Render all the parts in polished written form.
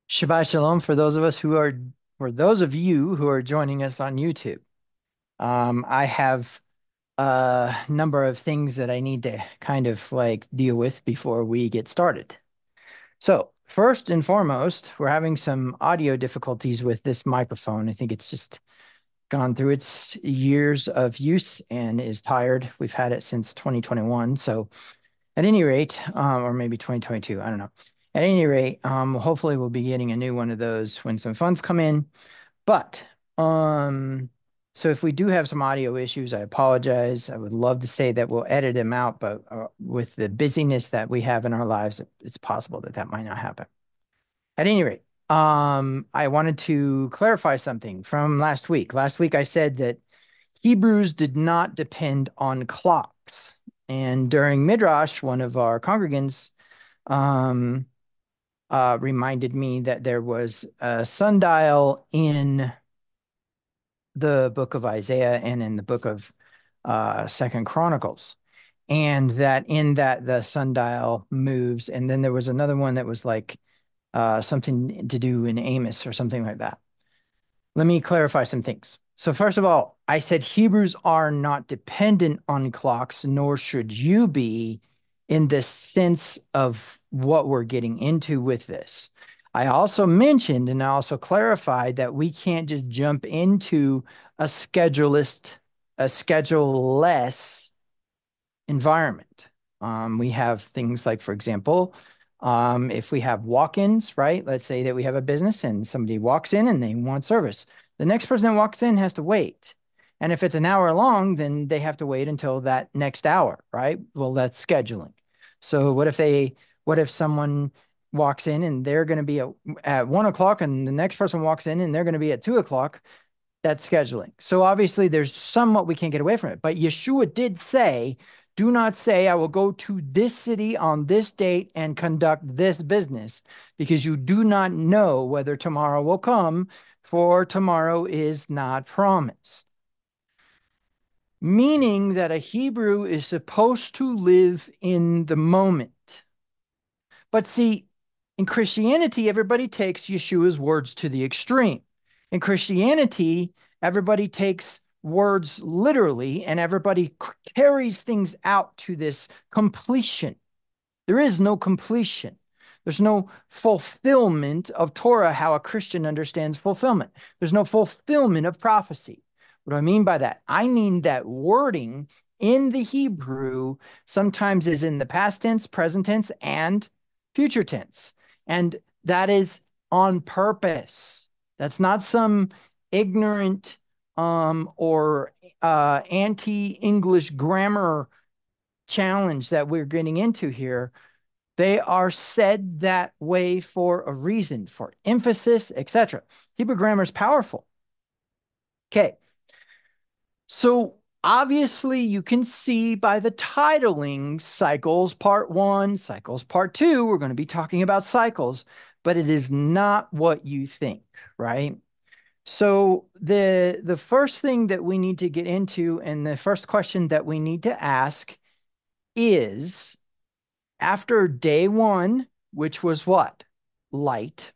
Shabbat shalom for those of you who are joining us on YouTube. I have a number of things that I need to kind of like deal with before we get started. So, first and foremost, we're having some audio difficulties with this microphone. I think it's just gone through its years of use and is tired. We've had it since 2021. So, at any rate, or maybe 2022, I don't know. At any rate, hopefully we'll be getting a new one of those when some funds come in. But um, so if we do have some audio issues, I apologize. I would love to say that we'll edit them out, but with the busyness that we have in our lives, it's possible that that might not happen. At any rate, I wanted to clarify something from last week. Last week I said that Hebrews did not depend on clocks. And during Midrash, one of our congregants um, reminded me that there was a sundial in the book of Isaiah and in the book of Second Chronicles. And that in that the sundial moves. And then there was another one that was like something to do in Amos or something like that. Let me clarify some things. So, first of all, I said Hebrews are not dependent on clocks, nor should you be in the sense of what we're getting into with this. I also mentioned and I also clarified that we can't just jump into a a schedule-less environment. We have things like, for example, if we have walk-ins, right? Let's say that we have a business and somebody walks in and they want service. The next person that walks in has to wait. And if it's an hour long, then they have to wait until that next hour, right? Well, that's scheduling. So what if someone walks in and they're going to be at 1 o'clock and the next person walks in and they're going to be at 2 o'clock? That's scheduling. So obviously there's somewhat we can't get away from it. But Yeshua did say, do not say, I will go to this city on this date and conduct this business, because you do not know whether tomorrow will come, for tomorrow is not promised. Meaning that a Hebrew is supposed to live in the moment. But see, in Christianity, everybody takes Yeshua's words to the extreme. In Christianity, everybody takes words literally and everybody carries things out to this completion. There is no completion. There's no fulfillment of Torah, how a Christian understands fulfillment. There's no fulfillment of prophecy. What do I mean by that? I mean that wording in the Hebrew sometimes is in the past tense, present tense, and future tense. And that is on purpose. That's not some ignorant or anti-English grammar challenge that we're getting into here. They are said that way for a reason, for emphasis, etc. Hebrew grammar is powerful. Okay, so obviously you can see by the titling, cycles part one, cycles part two, we're going to be talking about cycles, but it is not what you think, right? So the first thing that we need to get into and the first question that we need to ask is, after day one, which was what? Light.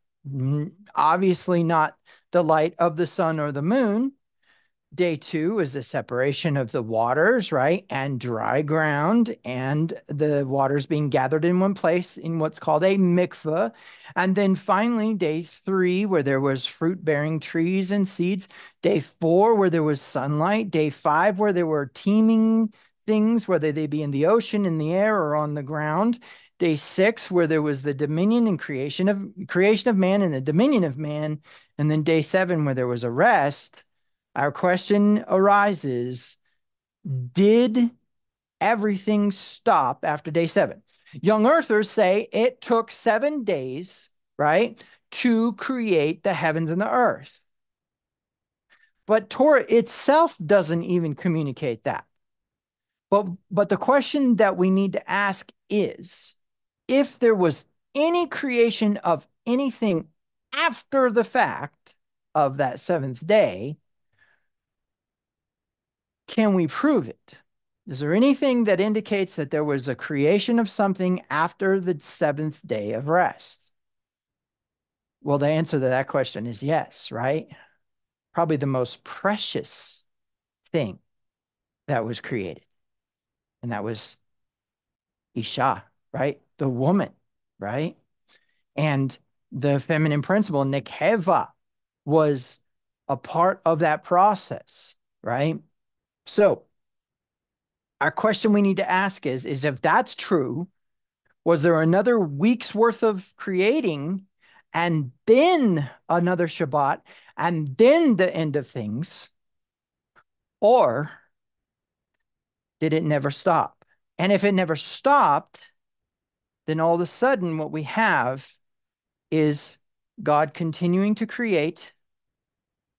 Obviously not the light of the sun or the moon. Day two is the separation of the waters, right? And dry ground, and the waters being gathered in one place in what's called a mikveh. And then finally, day three, where there was fruit-bearing trees and seeds. Day four, where there was sunlight. Day five, where there were teeming things, whether they be in the ocean, in the air, or on the ground. Day six, where there was the dominion and creation of man and the dominion of man. And then day seven, where there was a rest. Our question arises, did everything stop after day seven? Young earthers say it took 7 days, right, to create the heavens and the earth. But Torah itself doesn't even communicate that. But the question that we need to ask is, if there was any creation of anything after the fact of that seventh day, can we prove it? Is there anything that indicates that there was a creation of something after the seventh day of rest? Well, the answer to that question is yes, right? Probably the most precious thing that was created, and that was Isha, right? The woman, right? And the feminine principle, Nekeva, was a part of that process, right? So our question we need to ask is if that's true, was there another week's worth of creating and then another Shabbat and then the end of things? Or did it never stop? And if it never stopped, then all of a sudden what we have is God continuing to create.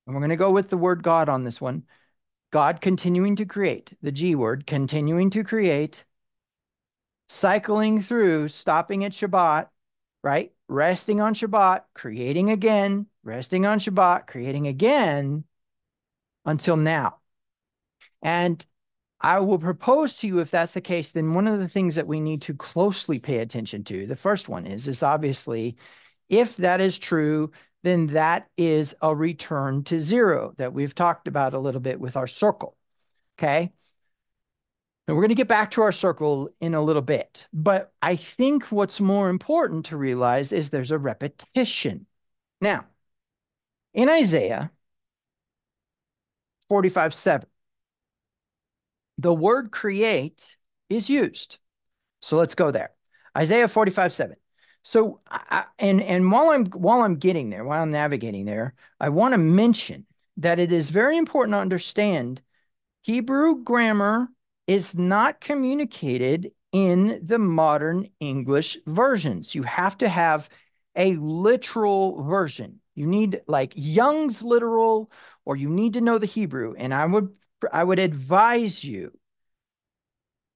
And we're going to go with the word God on this one. God continuing to create, the G word, continuing to create, cycling through, stopping at Shabbat, right? Resting on Shabbat, creating again, resting on Shabbat, creating again until now. And I will propose to you, if that's the case, then one of the things that we need to closely pay attention to, the first one is obviously, if that is true, then that is a return to zero that we've talked about a little bit with our circle. Okay. And we're going to get back to our circle in a little bit. But I think what's more important to realize is there's a repetition. Now, in Isaiah 45:7, the word create is used. So let's go there. Isaiah 45:7. So and while I'm getting there, while I'm navigating there, I want to mention that it is very important to understand Hebrew grammar is not communicated in the modern English versions. You have to have a literal version. You need like Young's literal, or you need to know the Hebrew. And I would advise you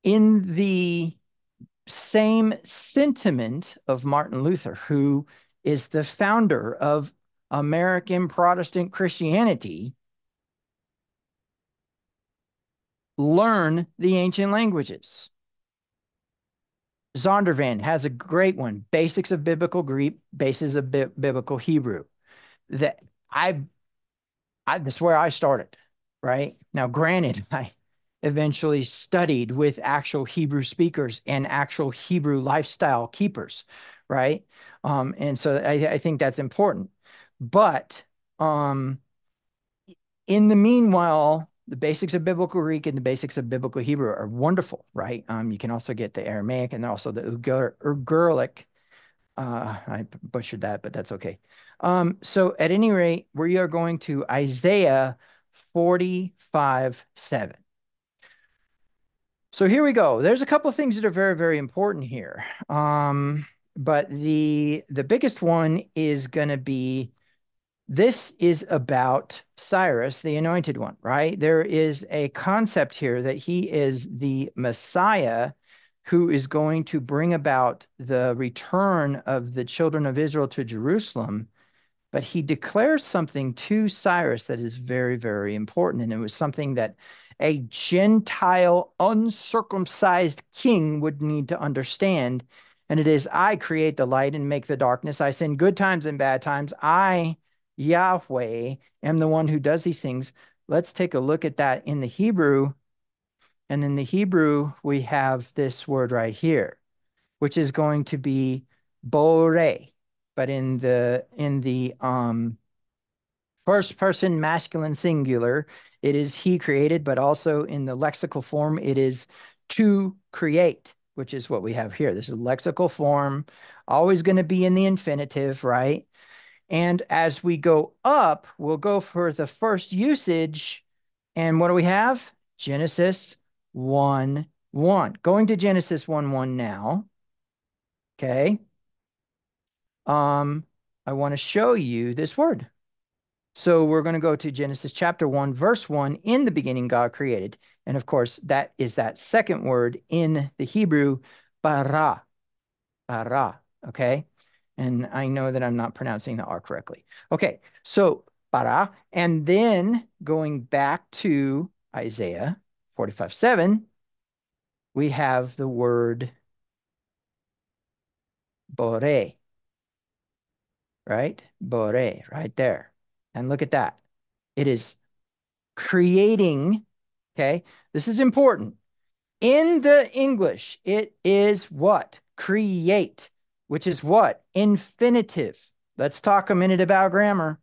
in the same sentiment of Martin Luther, who is the founder of American Protestant Christianity, learn the ancient languages. Zondervan has a great one, Basics of Biblical Greek, Basis of Biblical Hebrew. That that's where I started, right? Now, granted, I eventually studied with actual Hebrew speakers and actual Hebrew lifestyle keepers, right? And so I think that's important. But in the meanwhile, the basics of biblical Greek and the basics of biblical Hebrew are wonderful, right? You can also get the Aramaic and also the Ugaritic. I butchered that, but that's okay. So at any rate, we are going to Isaiah 45:7. So here we go. There's a couple of things that are very, very important here. But the biggest one is going to be, this is about Cyrus, the anointed one, right? There is a concept here that he is the Messiah who is going to bring about the return of the children of Israel to Jerusalem. But he declares something to Cyrus that is very, very important. And it was something that a Gentile, uncircumcised king would need to understand. And it is, I create the light and make the darkness. I send good times and bad times. I, Yahweh, am the one who does these things. Let's take a look at that in the Hebrew. And in the Hebrew, we have this word right here, which is going to be bore. But in the first person masculine singular, it is he created, but also in the lexical form, it is to create, which is what we have here. This is lexical form, always going to be in the infinitive, right? And as we go up, we'll go for the first usage. And what do we have? Genesis 1:1. Going to Genesis 1:1 now. Okay. I want to show you this word. So we're going to go to Genesis chapter 1, verse 1. In the beginning, God created. And of course, that is that second word in the Hebrew, bara, bara. Okay. And I know that I'm not pronouncing the R correctly. Okay. So bara. And then going back to Isaiah 45:7, we have the word bore. right? Bore, right there. And look at that. It is creating, okay? This is important. In the English, it is what? Create, which is what? Infinitive. Let's talk a minute about grammar.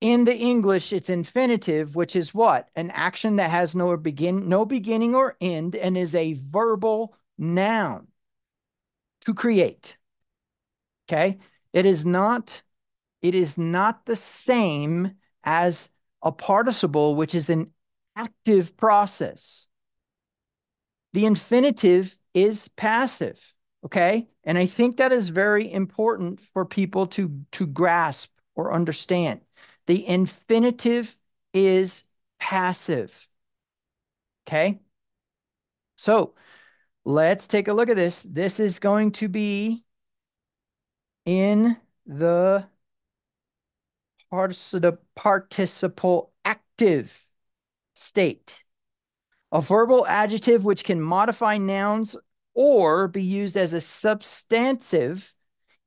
In the English, it's infinitive, which is what? An action that has no beginning or end and is a verbal noun. To create. Okay? It is not the same as a participle, which is an active process. The infinitive is passive, okay? And I think that is very important for people to grasp or understand. The infinitive is passive, okay? So let's take a look at this. This is going to be in the participle active state. A verbal adjective which can modify nouns or be used as a substantive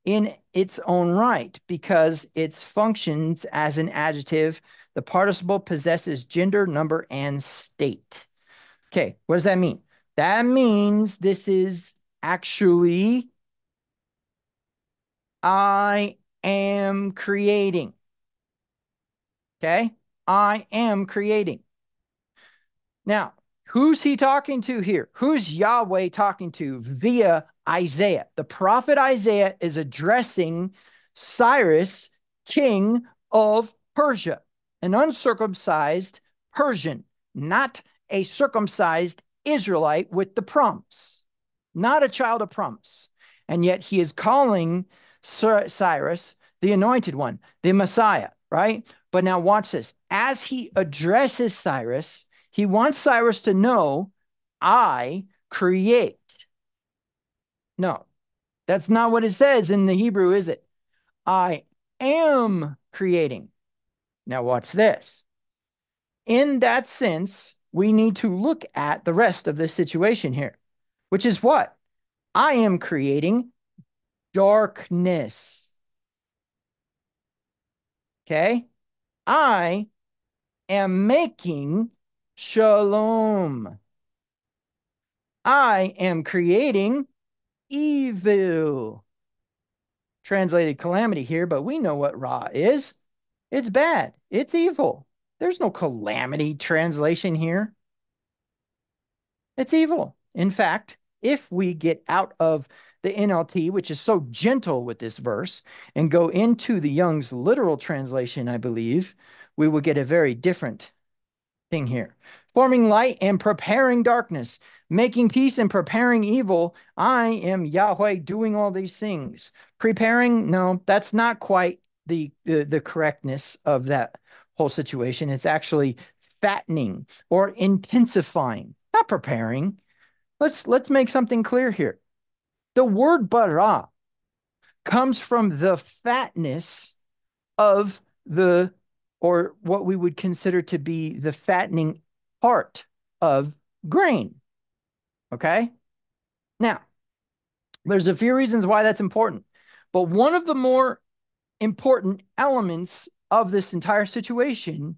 in its own right because it functions as an adjective. The participle possesses gender, number, and state. Okay, what does that mean? That means this is actually I am creating. Okay, I am creating. Now, who's he talking to here? Who's Yahweh talking to via Isaiah? The prophet Isaiah is addressing Cyrus, king of Persia, an uncircumcised Persian, not a circumcised Israelite with the promise, not a child of promise. And yet he is calling Cyrus the anointed one, the Messiah, right? But now watch this. As he addresses Cyrus, he wants Cyrus to know, I create. No, that's not what it says in the Hebrew, is it? I am creating. Now, watch this. In that sense, we need to look at the rest of this situation here, which is what? I am creating darkness. Okay? I am making shalom. I am creating evil. Translated calamity here, but we know what Ra is. It's bad. It's evil. There's no calamity translation here. It's evil. In fact, if we get out of the NLT, which is so gentle with this verse, and go into the Young's literal translation, I believe, we will get a very different thing here. Forming light and preparing darkness, making peace and preparing evil. I am Yahweh doing all these things. Preparing, no, that's not quite the correctness of that whole situation. It's actually fattening or intensifying, not preparing. Let's make something clear here. The word bara comes from the fatness of the, or what we would consider to be the fattening part of grain. Okay? Now, there's a few reasons why that's important, but one of the more important elements of this entire situation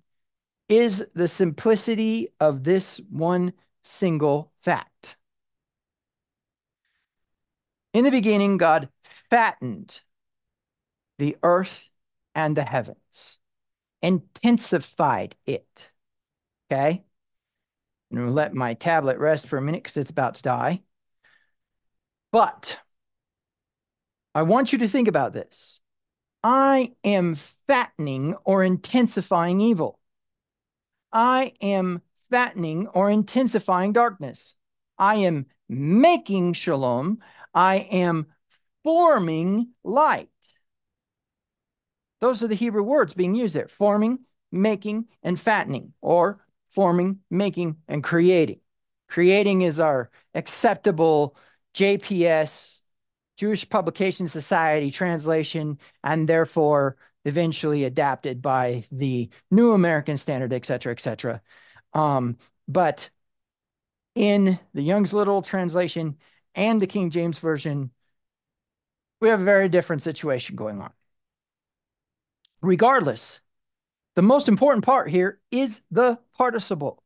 is the simplicity of this one single fact. In the beginning, God fattened the earth and the heavens, intensified it. Okay? I'm going to let my tablet rest for a minute because it's about to die. But I want you to think about this. I am fattening or intensifying evil. I am fattening or intensifying darkness. I am making shalom. I am forming light. Those are the Hebrew words being used there. Forming, making, and fattening, or forming, making, and creating. Creating is our acceptable JPS, Jewish Publication Society translation, and therefore eventually adapted by the New American Standard, et cetera, et cetera. But in the Young's Literal Translation and the King James Version, we have a very different situation going on. Regardless, the most important part here is the participle.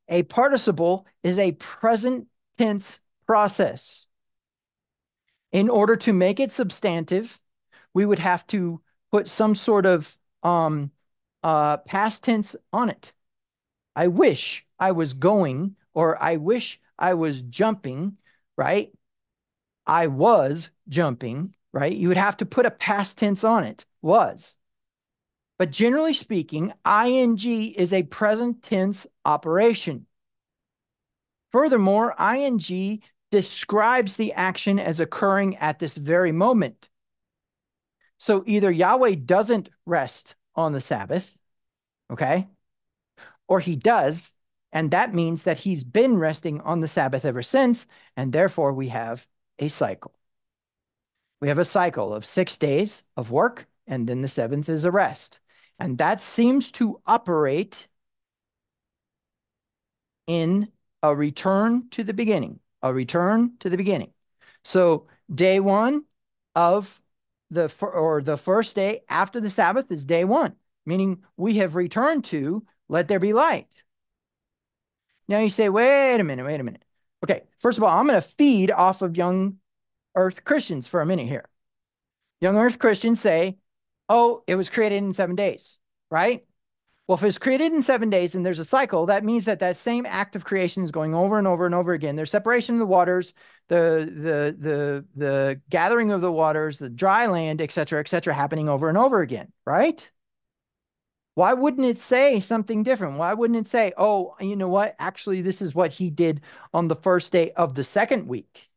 A participle is a present tense process. In order to make it substantive, we would have to put some sort of past tense on it. I wish I was going, or I wish I was jumping, right? I was jumping, right? You would have to put a past tense on it, was. But generally speaking, ing is a present tense operation. Furthermore, ing describes the action as occurring at this very moment. So either Yahweh doesn't rest on the Sabbath, okay? Or he does, and that means that he's been resting on the Sabbath ever since, and therefore we have a cycle. We have a cycle of 6 days of work, and then the seventh is a rest. And that seems to operate in a return to the beginning, a return to the beginning. So day one of the first day after the Sabbath is day one, meaning we have returned to let there be light. Now you say, wait a minute. Okay, first of all, I'm going to feed off of young earth Christians for a minute here. Young earth Christians say, oh, it was created in 7 days, right? Well, if it's created in 7 days and there's a cycle, that means that that same act of creation is going over and over and over again. There's separation of the waters, the gathering of the waters, the dry land, et cetera, happening over and over again, right? Why wouldn't it say something different? Why wouldn't it say, oh, you know what? Actually, this is what he did on the first day of the second week.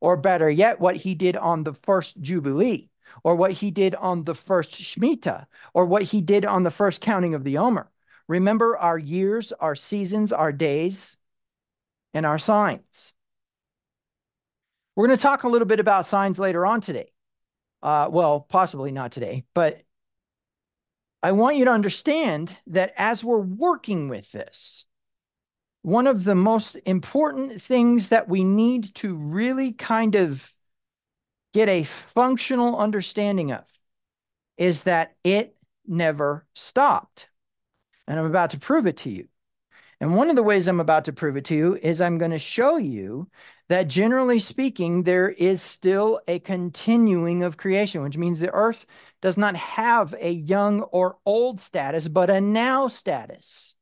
Or better yet, what he did on the first Jubilee, or what he did on the first Shemitah, or what he did on the first counting of the Omer. Remember our years, our seasons, our days, and our signs. We're going to talk a little bit about signs later on today. Well, possibly not today, but I want you to understand that as we're working with this, one of the most important things that we need to really kind of get a functional understanding of is that it never stopped. And I'm about to prove it to you. And one of the ways I'm about to prove it to you is I'm going to show you that generally speaking, there is still a continuing of creation, which means the earth does not have a young or old status, but a now status.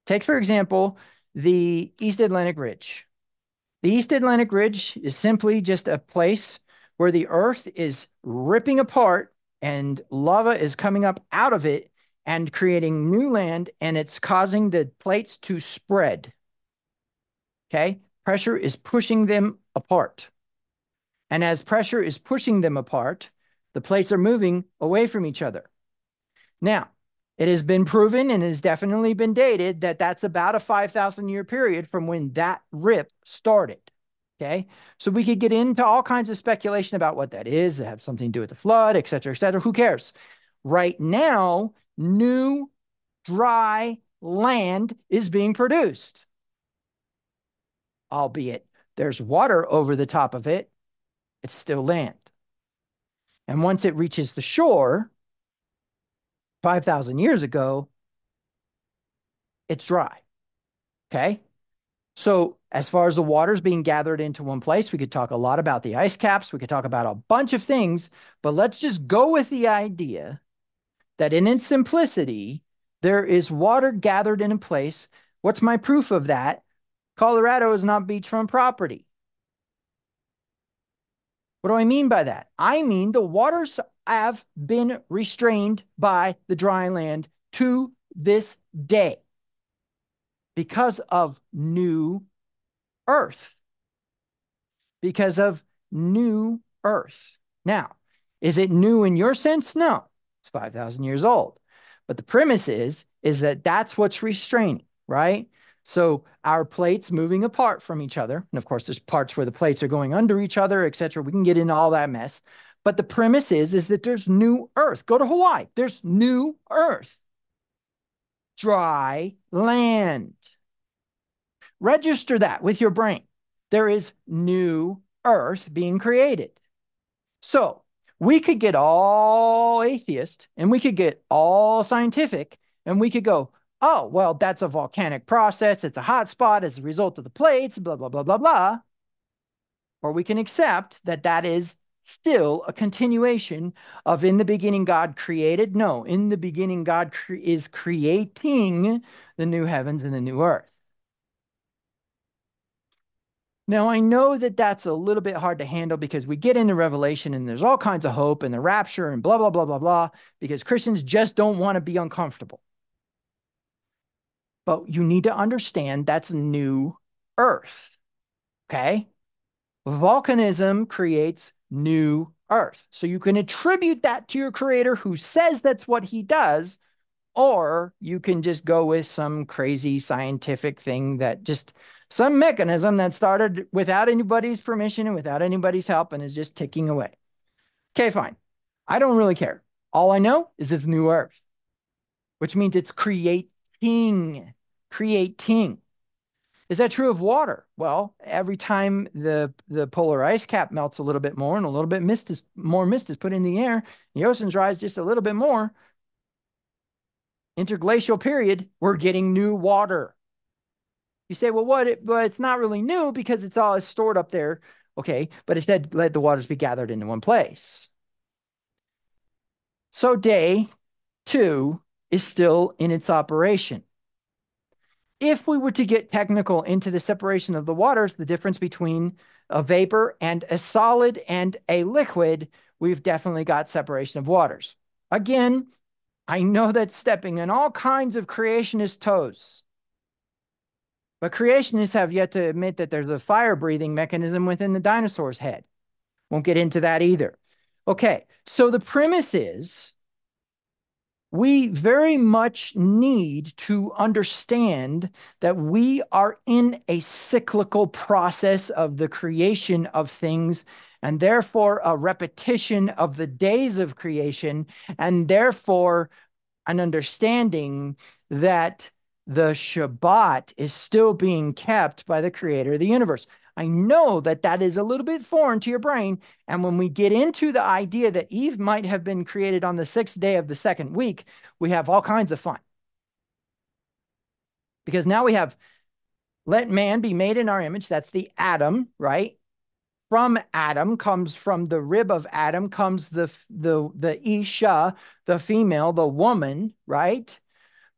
Take, for example, the East Atlantic Ridge. The East Atlantic Ridge is simply just a place where the earth is ripping apart and lava is coming up out of it and creating new land, and it's causing the plates to spread. Okay? Pressure is pushing them apart. And as pressure is pushing them apart, the plates are moving away from each other. Now, it has been proven and has definitely been dated that that's about a 5,000 year period from when that rip started. Okay. So we could get into all kinds of speculation about what that is. It have something to do with the flood, et cetera, et cetera. Who cares? Right now, new dry land is being produced. Albeit there's water over the top of it, it's still land. And once it reaches the shore, 5,000 years ago, it's dry. Okay. So as far as the waters being gathered into one place, we could talk a lot about the ice caps. We could talk about a bunch of things, but let's just go with the idea that in its simplicity, there is water gathered in a place. What's my proof of that? Colorado is not beachfront property. What do I mean by that? I mean the waters have been restrained by the dry land to this day because of new earth. Because of new earth. Now, is it new in your sense? No, it's 5,000 years old. But the premise is that that's what's restraining, right? So our plates moving apart from each other. And of course, there's parts where the plates are going under each other, et cetera. We can get into all that mess. But the premise is that there's new earth. Go to Hawaii. There's new earth. Dry land. Register that with your brain. There is new earth being created. So We could get all atheist and we could get all scientific and we could go, oh, well, that's a volcanic process. It's a hot spot as a result of the plates, blah, blah, blah, blah, blah. Or we can accept that that is still a continuation of in the beginning God created. No, in the beginning God is creating the new heavens and the new earth. Now, I know that that's a little bit hard to handle because we get into Revelation and there's all kinds of hope and the rapture and blah, blah, blah, blah, blah, because Christians just don't want to be uncomfortable. But you need to understand that's new earth, okay? Volcanism creates new earth. So you can attribute that to your creator who says that's what he does, or you can just go with some crazy scientific thing that just some mechanism that started without anybody's permission and without anybody's help and is just ticking away. Okay, fine. I don't really care. All I know is it's new earth, which means it's creating. Creating. Is that true of water? Well, every time the polar ice cap melts a little bit more and a little bit more mist is put in the air, the oceans rise just a little bit more, interglacial period, we're getting new water. You say, well, but it's not really new because it's all stored up there. Okay, but it said let the waters be gathered into one place. So day 2 is still in its operation. If we were to get technical into the separation of the waters, the difference between a vapor and a solid and a liquid, we've definitely got separation of waters. Again, I know that's stepping on all kinds of creationist toes. But creationists have yet to admit that there's a fire breathing mechanism within the dinosaur's head. Won't get into that either. Okay, so the premise is we very much need to understand that we are in a cyclical process of the creation of things, and therefore a repetition of the days of creation, and therefore an understanding that the Shabbat is still being kept by the creator of the universe. I know that that is a little bit foreign to your brain. And when we get into the idea that Eve might have been created on the 6th day of the 2nd week, we have all kinds of fun. Because now we have let man be made in our image. That's the Adam, right? From Adam comes from the rib of Adam comes the Isha, the female, the woman, right?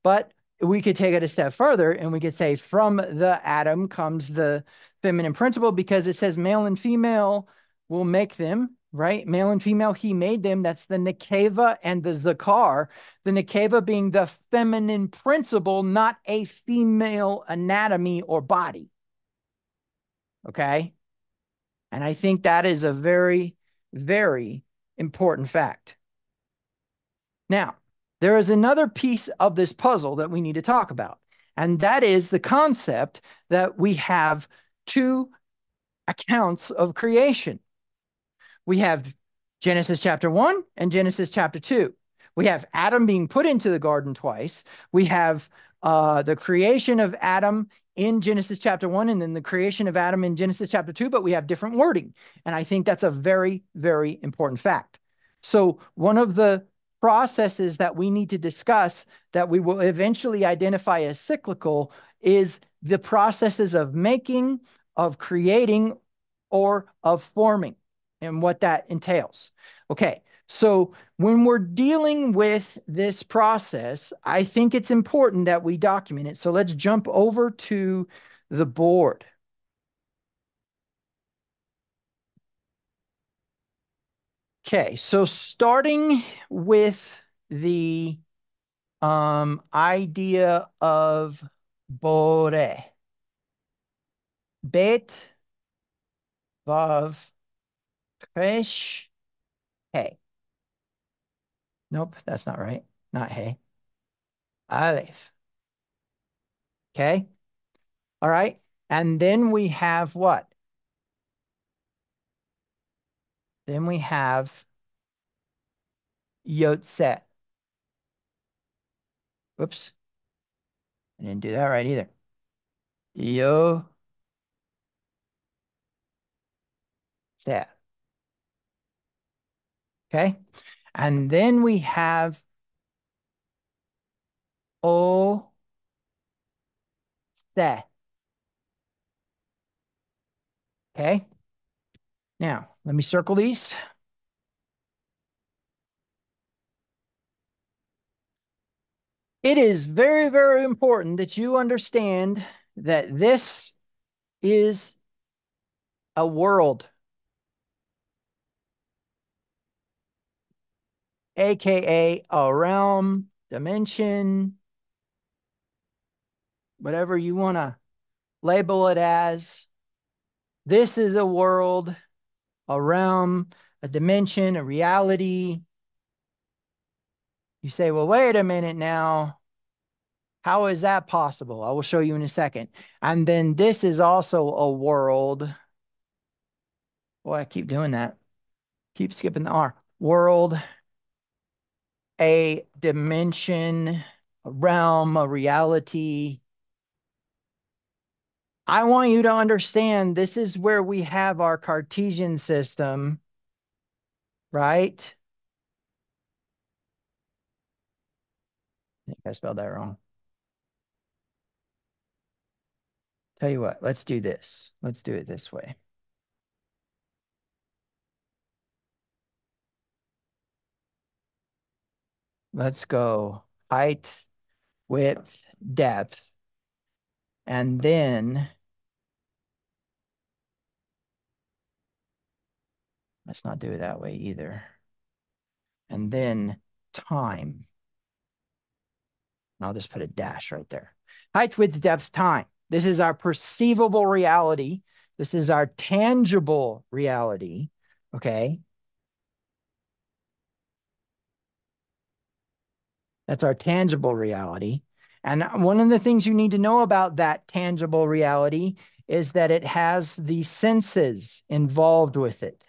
But we could take it a step further and we could say from the Adam comes the feminine principle because it says male and female will make them, right? Male and female, he made them. That's the Nekeva and the Zakar. The Nekeva being the feminine principle, not a female anatomy or body. Okay? And I think that is a very, very important fact. Now, there is another piece of this puzzle that we need to talk about, and that is the concept that we have two accounts of creation. We have Genesis chapter 1 and Genesis chapter 2. We have Adam being put into the garden twice. We have the creation of Adam in Genesis chapter 1 and then the creation of Adam in Genesis chapter 2, but we have different wording. And I think that's a very, very important fact. So one of the processes that we need to discuss that we will eventually identify as cyclical is the processes of making, of creating, or of forming and what that entails. Okay, so when we're dealing with this process, I think it's important that we document it. So let's jump over to the board. Okay, so starting with the idea of bore. Bet, vav, kresh, hey. Nope, that's not right. Not hey. Aleph. Okay. All right. And then we have what? Then we have Yotze. Whoops. I didn't do that right either. Yotze. Okay. And then we have O se. Okay. Now, let me circle these. It is very, very important that you understand that this is a world, aka a realm, dimension, whatever you want to label it as. This is a world, a realm, a dimension, a reality. You say, well, wait a minute now. How is that possible? I will show you in a second. And then this is also a world. Boy, I keep doing that. Keep skipping the R. World, a dimension, a realm, a reality. I want you to understand this is where we have our Cartesian system, right? I think I spelled that wrong. Tell you what, let's do this. Let's do it this way. Let's go height, width, depth, and then let's not do it that way either. And then time. And I'll just put a dash right there. Height, width, depth, time. This is our perceivable reality. This is our tangible reality. Okay. That's our tangible reality. And one of the things you need to know about that tangible reality is that it has the senses involved with it,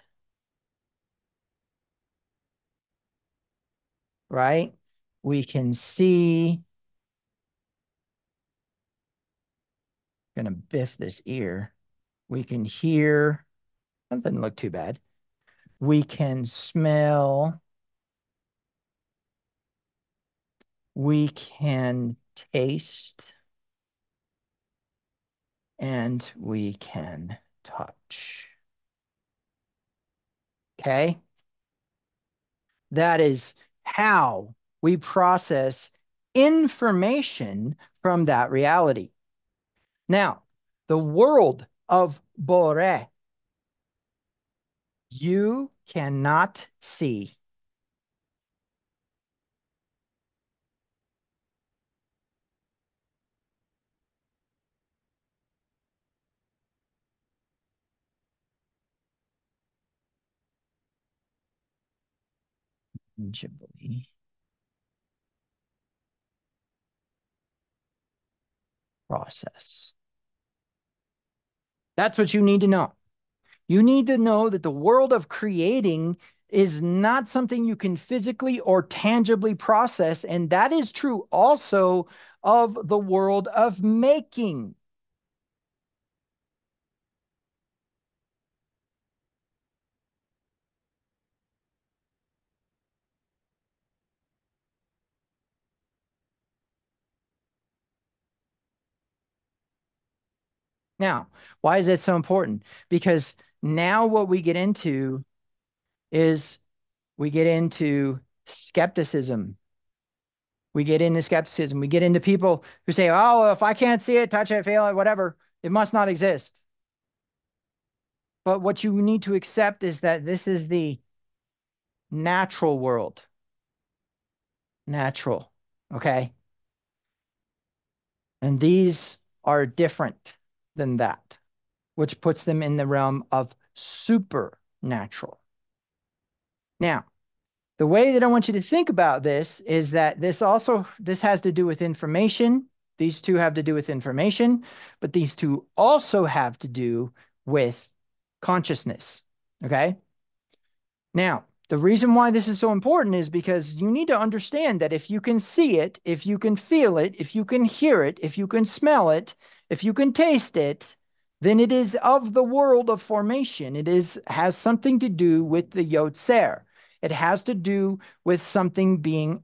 right? We can see, gonna biff this ear. We can hear, that doesn't look too bad. We can smell, we can taste, and we can touch. Okay? That is how we process information from that reality. Now, the world of Bore, you cannot see. Tangibly process. That's what you need to know. You need to know that the world of creating is not something you can physically or tangibly process. And that is true also of the world of making. Now, why is that so important? Because now what we get into is we get into skepticism. We get into skepticism. We get into people who say, oh, if I can't see it, touch it, feel it, whatever, it must not exist. But what you need to accept is that this is the natural world. Natural. Okay. And these are different than that, which puts them in the realm of supernatural. Now, the way that I want you to think about this is that this has to do with information. These two have to do with information, but these two also have to do with consciousness. Okay. Now, the reason why this is so important is because you need to understand that if you can see it, if you can feel it, if you can hear it, if you can smell it, if you can taste it, then it is of the world of formation. It has something to do with the Yotzer. It has to do with something being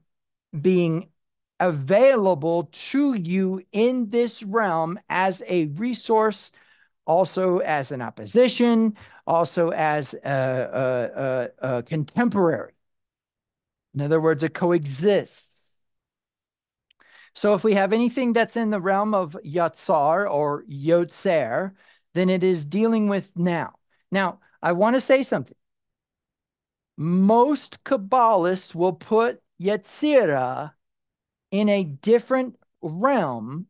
available to you in this realm as a resource, also as an opposition, also as a contemporary. In other words, it coexists. So if we have anything that's in the realm of Yatsar or Yotzer, then it is dealing with now. Now, I want to say something. Most Kabbalists will put Yetzirah in a different realm,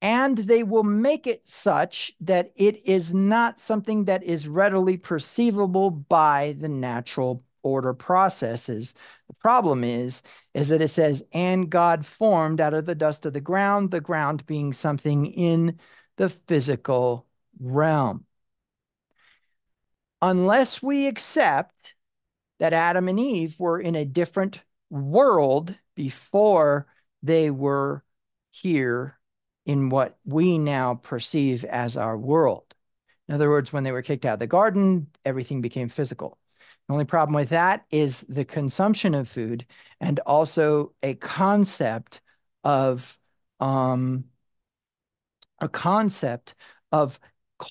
and they will make it such that it is not something that is readily perceivable by the natural order processes. The problem is that it says, and God formed out of the dust of the ground being something in the physical realm. Unless we accept that Adam and Eve were in a different world before they were here in what we now perceive as our world. In other words, when they were kicked out of the garden, everything became physical. The only problem with that is the consumption of food and also a concept of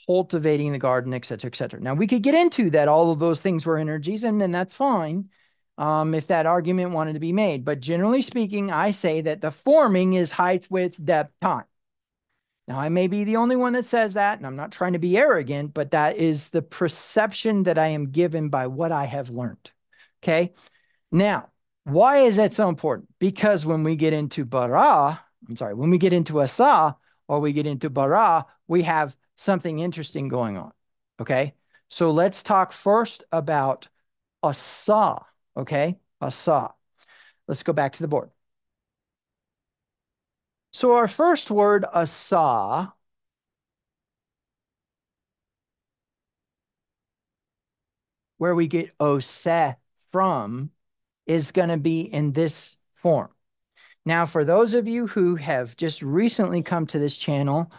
cultivating the garden, et cetera, et cetera. Now, we could get into that. All of those things were energies, and then that's fine if that argument wanted to be made. But generally speaking, I say that the forming is height, width, depth, time. Now, I may be the only one that says that, and I'm not trying to be arrogant, but that is the perception that I am given by what I have learned. Okay? Now, why is that so important? Because when we get into when we get into Asa or we get into Bara, we have something interesting going on. Okay? So let's talk first about Asa. Okay? Asa. Let's go back to the board. So our first word, Asa, where we get Ose from, is going to be in this form. Now, for those of you who have just recently come to this channel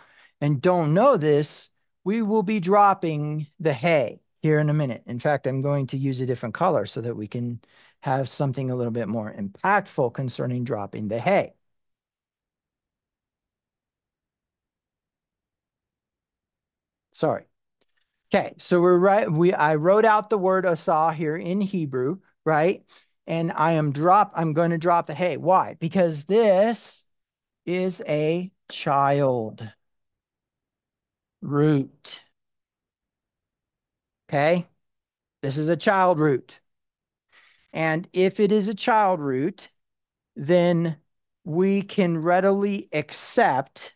and don't know this, we will be dropping the hay here in a minute. In fact, I'm going to use a different color so that we can have something a little bit more impactful concerning dropping the hay. Sorry. Okay, so we're right. I wrote out the word asa here in Hebrew, right? And I'm going to drop the hay. Why? Because this is a child root. Okay? This is a child root. And if it is a child root, then we can readily accept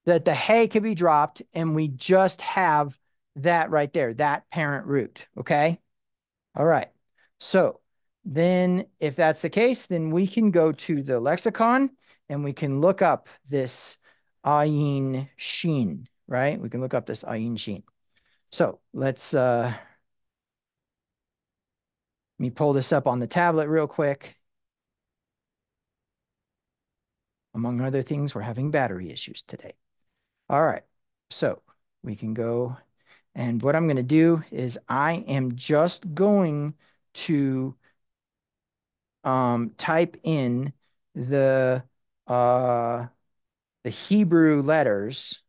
that the hay can be dropped and we just have that right there, that parent root. Okay? All right. So then if that's the case, then we can go to the lexicon and we can look up this ayin shin, right? We can look up this ayin shin. So let's let me pull this up on the tablet real quick. Among other things, we're having battery issues today. All right. So we can go, and what I'm going to do is I am just going to type in the Hebrew letters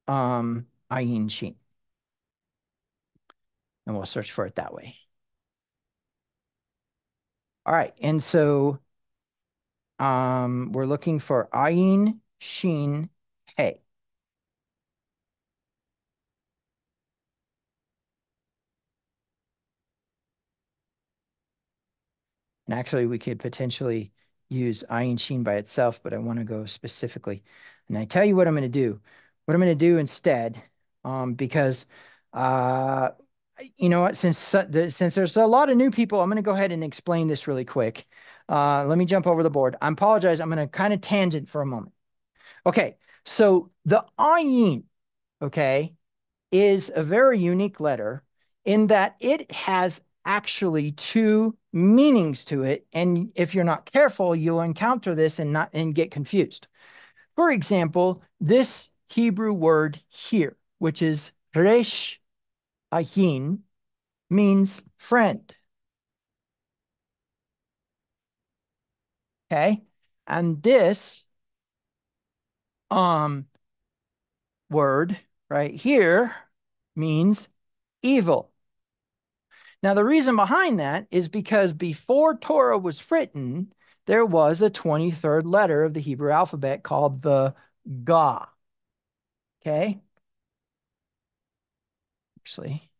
ayin shin, and we'll search for it that way. All right, and so we're looking for ayin shin hey. And actually, we could potentially use ayin shin by itself, but I want to go specifically. And I tell you what I'm going to do. What I'm going to do instead, because you know what, since there's a lot of new people, I'm going to go ahead and explain this really quick. Let me jump over the board. I apologize. I'm going to kind of tangent for a moment. Okay, so the ayin, okay, is a very unique letter in that it has actually two meanings to it. And if you're not careful, you'll encounter this and get confused. For example, this Hebrew word here, which is resh ayin, means friend. Okay. And this um word right here means evil. Now, the reason behind that is because before Torah was written, there was a 23rd letter of the Hebrew alphabet called the Ga. Okay. Actually,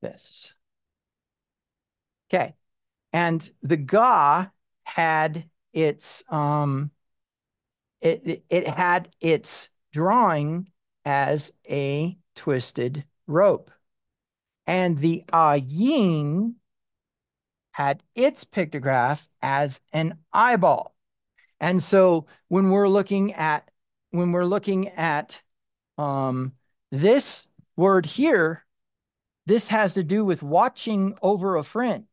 this. Okay. And the Ga had its it had its drawing as a twisted rope. And the Ayin had its pictograph as an eyeball. And so when we're looking at um, this word here, this has to do with watching over a friend,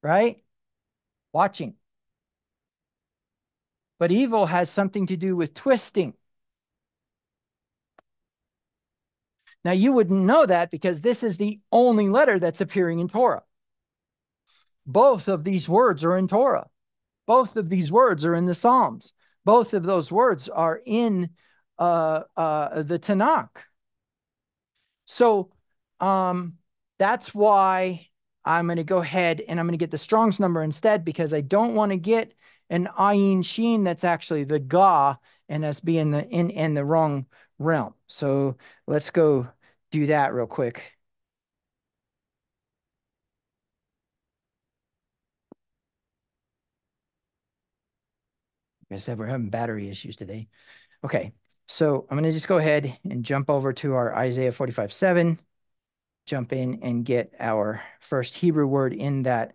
right? Watching. But evil has something to do with twisting. Now, you wouldn't know that because this is the only letter that's appearing in Torah. Both of these words are in Torah. Both of these words are in the Psalms. Both of those words are in the Tanakh. So that's why I'm going to go ahead and I'm going to get the Strong's number instead, because I don't want to get an ayin sheen that's actually the ga and us be in the wrong realm. So let's go do that real quick. Like I said, we're having battery issues today. Okay, so I'm going to just go ahead and jump over to our Isaiah 45:7, jump in and get our first Hebrew word in that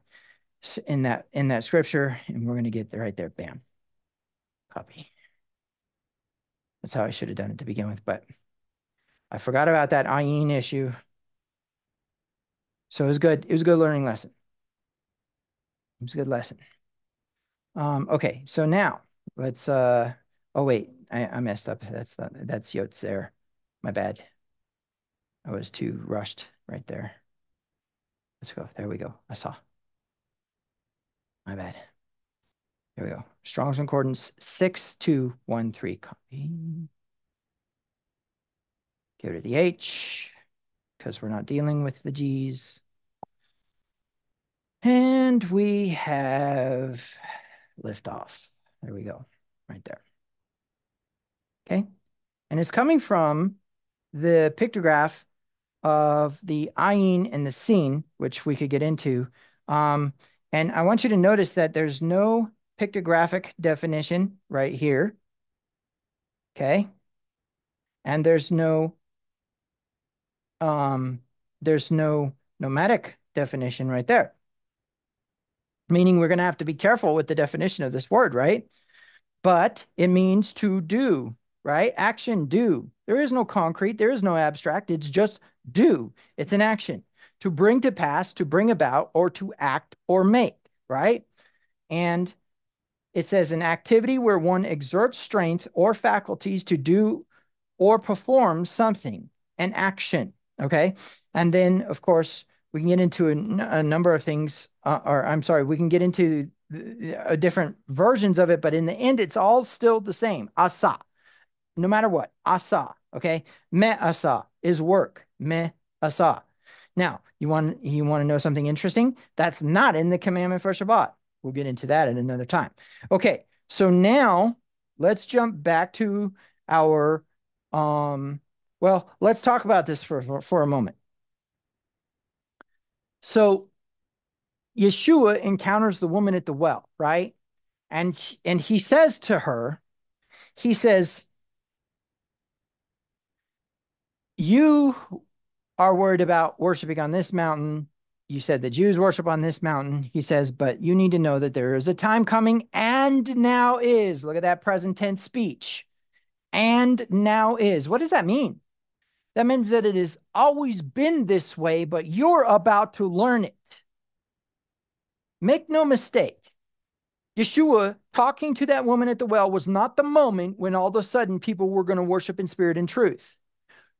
scripture, and we're going to get right there. Bam. Copy. That's how I should have done it to begin with, but I forgot about that ayin issue. So it was good. It was a good learning lesson. It was a good lesson. Okay, so now let's oh wait, I messed up. That's Yotzer. My bad. I was too rushed right there. Let's go. There we go. I saw. My bad. There we go. Strong's Concordance 6213. Copy. Go to the H because we're not dealing with the G's. And we have liftoff. There we go. Right there. Okay. And it's coming from the pictograph of the ayin and the sin, which we could get into. And I want you to notice that there's no pictographic definition right here. Okay. And there's no nomadic definition right there. Meaning we're going to have to be careful with the definition of this word, right? But it means to do, right? Action, do. There is no concrete. There is no abstract. It's just do. It's an action. To bring to pass, to bring about, or to act or make, right? And it says an activity where one exerts strength or faculties to do or perform something, an action, okay? And then, of course, we can get into a number of things, we can get into different versions of it, but in the end, it's all still the same. Asa, no matter what, asa, okay? Me asa is work, me asa. Now, you want to know something interesting? That's not in the commandment for Shabbat. We'll get into that at another time. Okay, so now let's jump back to our, well, let's talk about this for a moment. So Yeshua encounters the woman at the well, right? And he says to her, he says, you are worried about worshiping on this mountain. You said the Jews worship on this mountain. He says, but you need to know that there is a time coming and now is. Look at that present tense speech. And now is. What does that mean? That means that it has always been this way, but you're about to learn it. Make no mistake. Yeshua talking to that woman at the well was not the moment when all of a sudden people were going to worship in spirit and truth.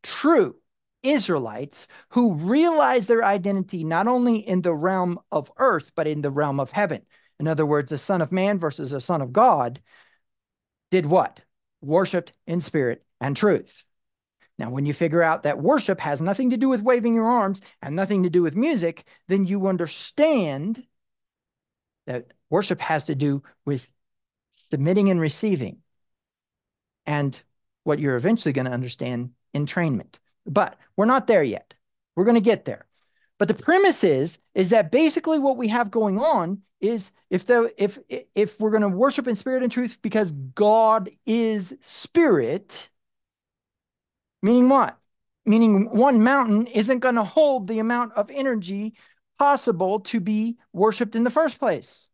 True Israelites who realized their identity not only in the realm of earth, but in the realm of heaven. In other words, the Son of Man versus the Son of God did what? Worshipped in spirit and truth. Now, when you figure out that worship has nothing to do with waving your arms and nothing to do with music, then you understand that worship has to do with submitting and receiving, and what you're eventually going to understand, entrainment. But we're not there yet. We're going to get there. But the premise is that basically what we have going on is if we're going to worship in spirit and truth because God is spirit, meaning what? Meaning one mountain isn't going to hold the amount of energy possible to be worshiped in the first place.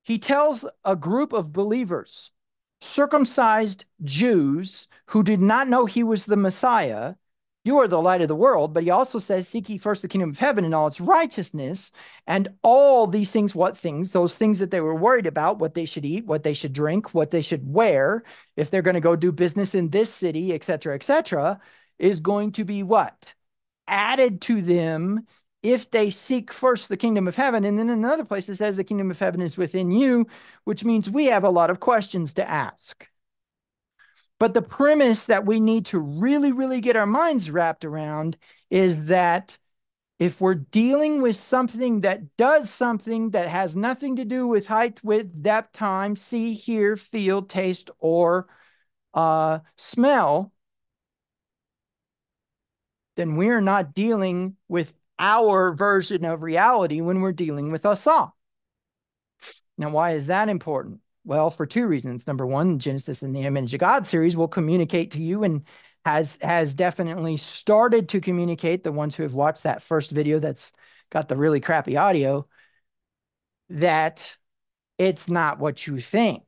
He tells a group of believers, circumcised Jews who did not know he was the Messiah, you are the light of the world. But he also says, seek ye first the kingdom of heaven and all its righteousness, and all these things. What things? Those things that they were worried about, what they should eat, what they should drink, what they should wear, if they're going to go do business in this city, et cetera, is going to be what? Added to them if they seek first the kingdom of heaven. And then in another place, it says the kingdom of heaven is within you, which means we have a lot of questions to ask. But the premise that we need to really, really get our minds wrapped around is that if we're dealing with something that does something that has nothing to do with height, width, depth, time, see, hear, feel, taste, or smell, then we're not dealing with our version of reality when we're dealing with Asa. Now, why is that important? Well, for two reasons. Number one, Genesis and the Image of God series will communicate to you and has definitely started to communicate, the ones who have watched that first video that's got the really crappy audio, that it's not what you think,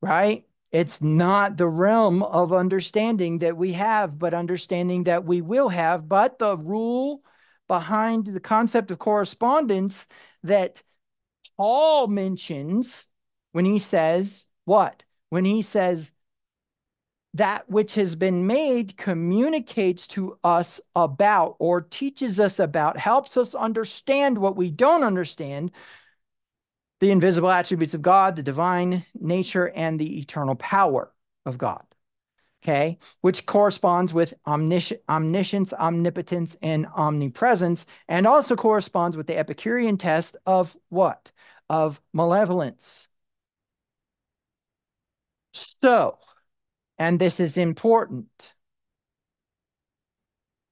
right? It's not the realm of understanding that we have, but understanding that we will have. But the rule behind the concept of correspondence that Paul mentions when he says what? When he says that which has been made communicates to us about or teaches us about, helps us understand what we don't understand, the invisible attributes of God, the divine nature, and the eternal power of God. Okay, which corresponds with omniscience, omnipotence, and omnipresence, and also corresponds with the Epicurean test of what? Of malevolence. So, and this is important,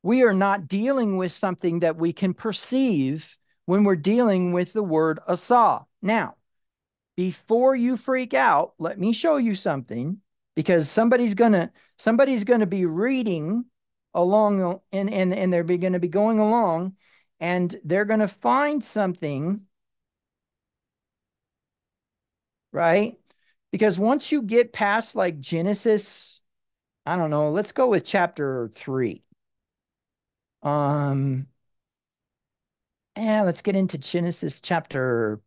we are not dealing with something that we can perceive when we're dealing with the word Asa. Now, before you freak out, let me show you something, because somebody's gonna be reading along and they're going to be going along and they're going to find something, right? Because once you get past like Genesis, I don't know, let's go with chapter 3. Let's get into Genesis chapter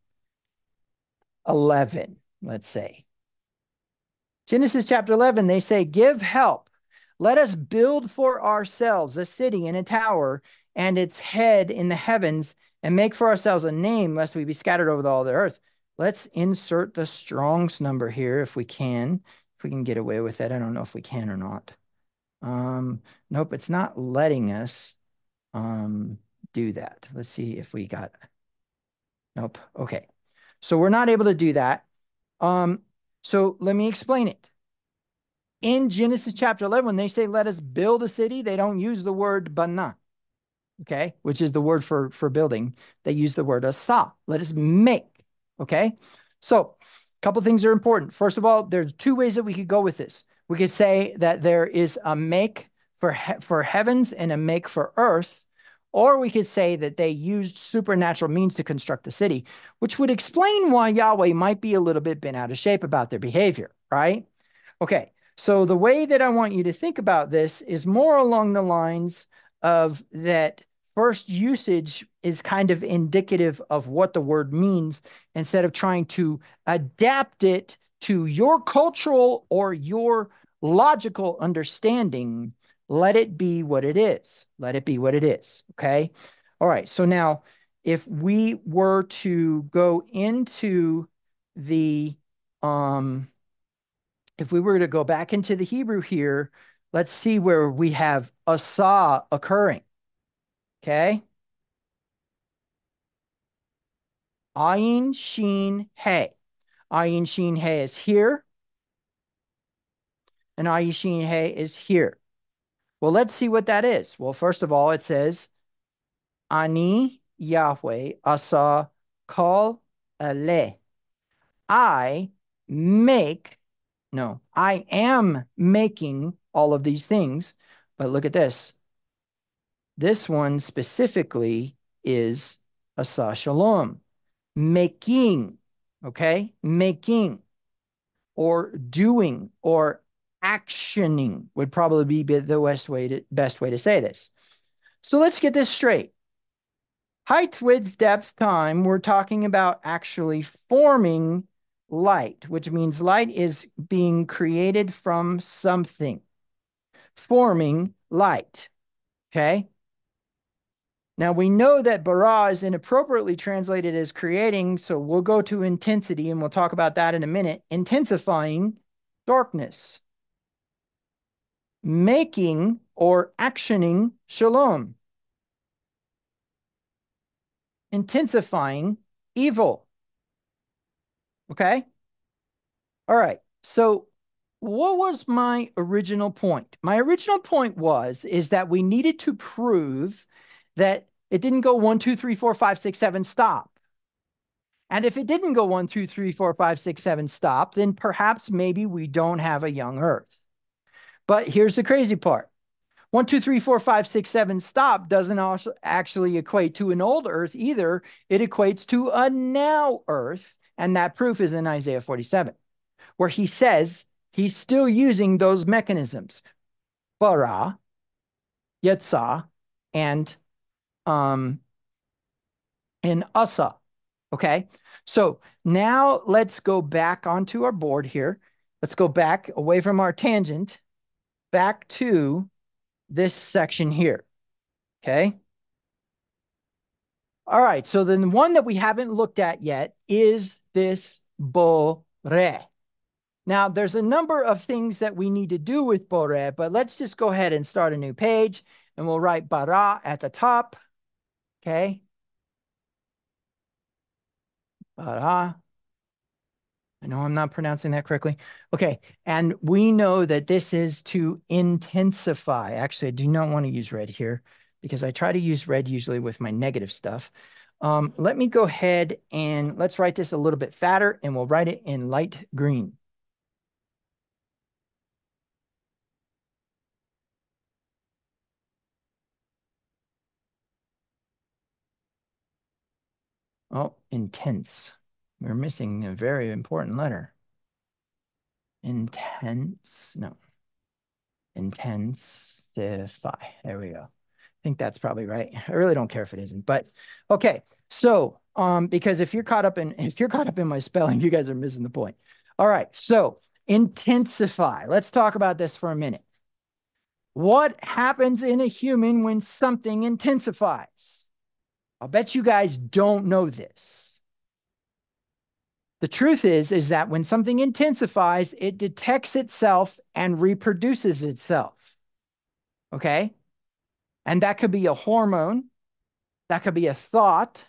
11, let's say. Genesis chapter 11, they say, give help. Let us build for ourselves a city and a tower and its head in the heavens, and make for ourselves a name, lest we be scattered over all the earth. Let's insert the Strong's number here if we can. If we can get away with it. I don't know if we can or not. Nope, it's not letting us do that. Let's see if we got... Nope. Okay. So we're not able to do that. So let me explain it. In Genesis chapter 11, when they say, let us build a city, they don't use the word bana, okay, which is the word for building. They use the word asa. Let us make, okay? So a couple things are important. First of all, there's two ways that we could go with this. We could say that there is a make for heavens and a make for earth, or we could say that they used supernatural means to construct the city, which would explain why Yahweh might be a little bit bent out of shape about their behavior, right? Okay, so the way that I want you to think about this is more along the lines of that first usage is kind of indicative of what the word means instead of trying to adapt it to your cultural or your logical understanding. Let it be what it is. Let it be what it is. Okay. All right. So now, if we were to go into the, if we were to go back into the Hebrew here, let's see where we have asa occurring. Okay. Ayin, Shin, Hey. Ayin, Shin, Hey is here, and Ayin, Shin, Hey is here. Well, let's see what that is. Well, first of all, it says, Ani Yahweh asa kol ale. I make, no, I am making all of these things. But look at this. This one specifically is asa shalom, making, okay? Making or doing or actioning would probably be the best way to say this. So let's get this straight. Height, width, depth, time, we're talking about actually forming light, which means light is being created from something. Forming light, okay? Now we know that bara is inappropriately translated as creating, so we'll go to intensity and we'll talk about that in a minute. Intensifying darkness. Making or actioning shalom. Intensifying evil. Okay? All right. So what was my original point? My original point is that we needed to prove that it didn't go 1, 2, 3, 4, 5, 6, 7, stop. And if it didn't go 1, 2, 3, 4, 5, 6, 7, stop, then perhaps maybe we don't have a young Earth. But here's the crazy part. 1, 2, 3, 4, 5, 6, 7, stop doesn't also actually equate to an old Earth either. It equates to a now Earth. And that proof is in Isaiah 47, where he says he's still using those mechanisms. Bara, Yetzah, and Asa. Okay. So now let's go back onto our board here. Let's go back away from our tangent, back to this section here. Okay. All right. So then the one that we haven't looked at yet is this bore. Now, there's a number of things that we need to do with bore, but let's just go ahead and start a new page and we'll write bara at the top. Okay. Bara. I know I'm not pronouncing that correctly. Okay. And we know that this is to intensify. Actually, I do not want to use red here because I try to use red usually with my negative stuff. Let me go ahead and let's write this a little bit fatter and we'll write it in light green. Oh, intense. We're missing a very important letter. Intense. No. Intensify. There we go. I think that's probably right. I really don't care if it isn't, but okay. So, because if you're caught up in my spelling, you guys are missing the point. All right. So, intensify. Let's talk about this for a minute. What happens in a human when something intensifies? I'll bet you guys don't know this. The truth is that when something intensifies, it detects itself and reproduces itself. Okay? And that could be a hormone, that could be a thought,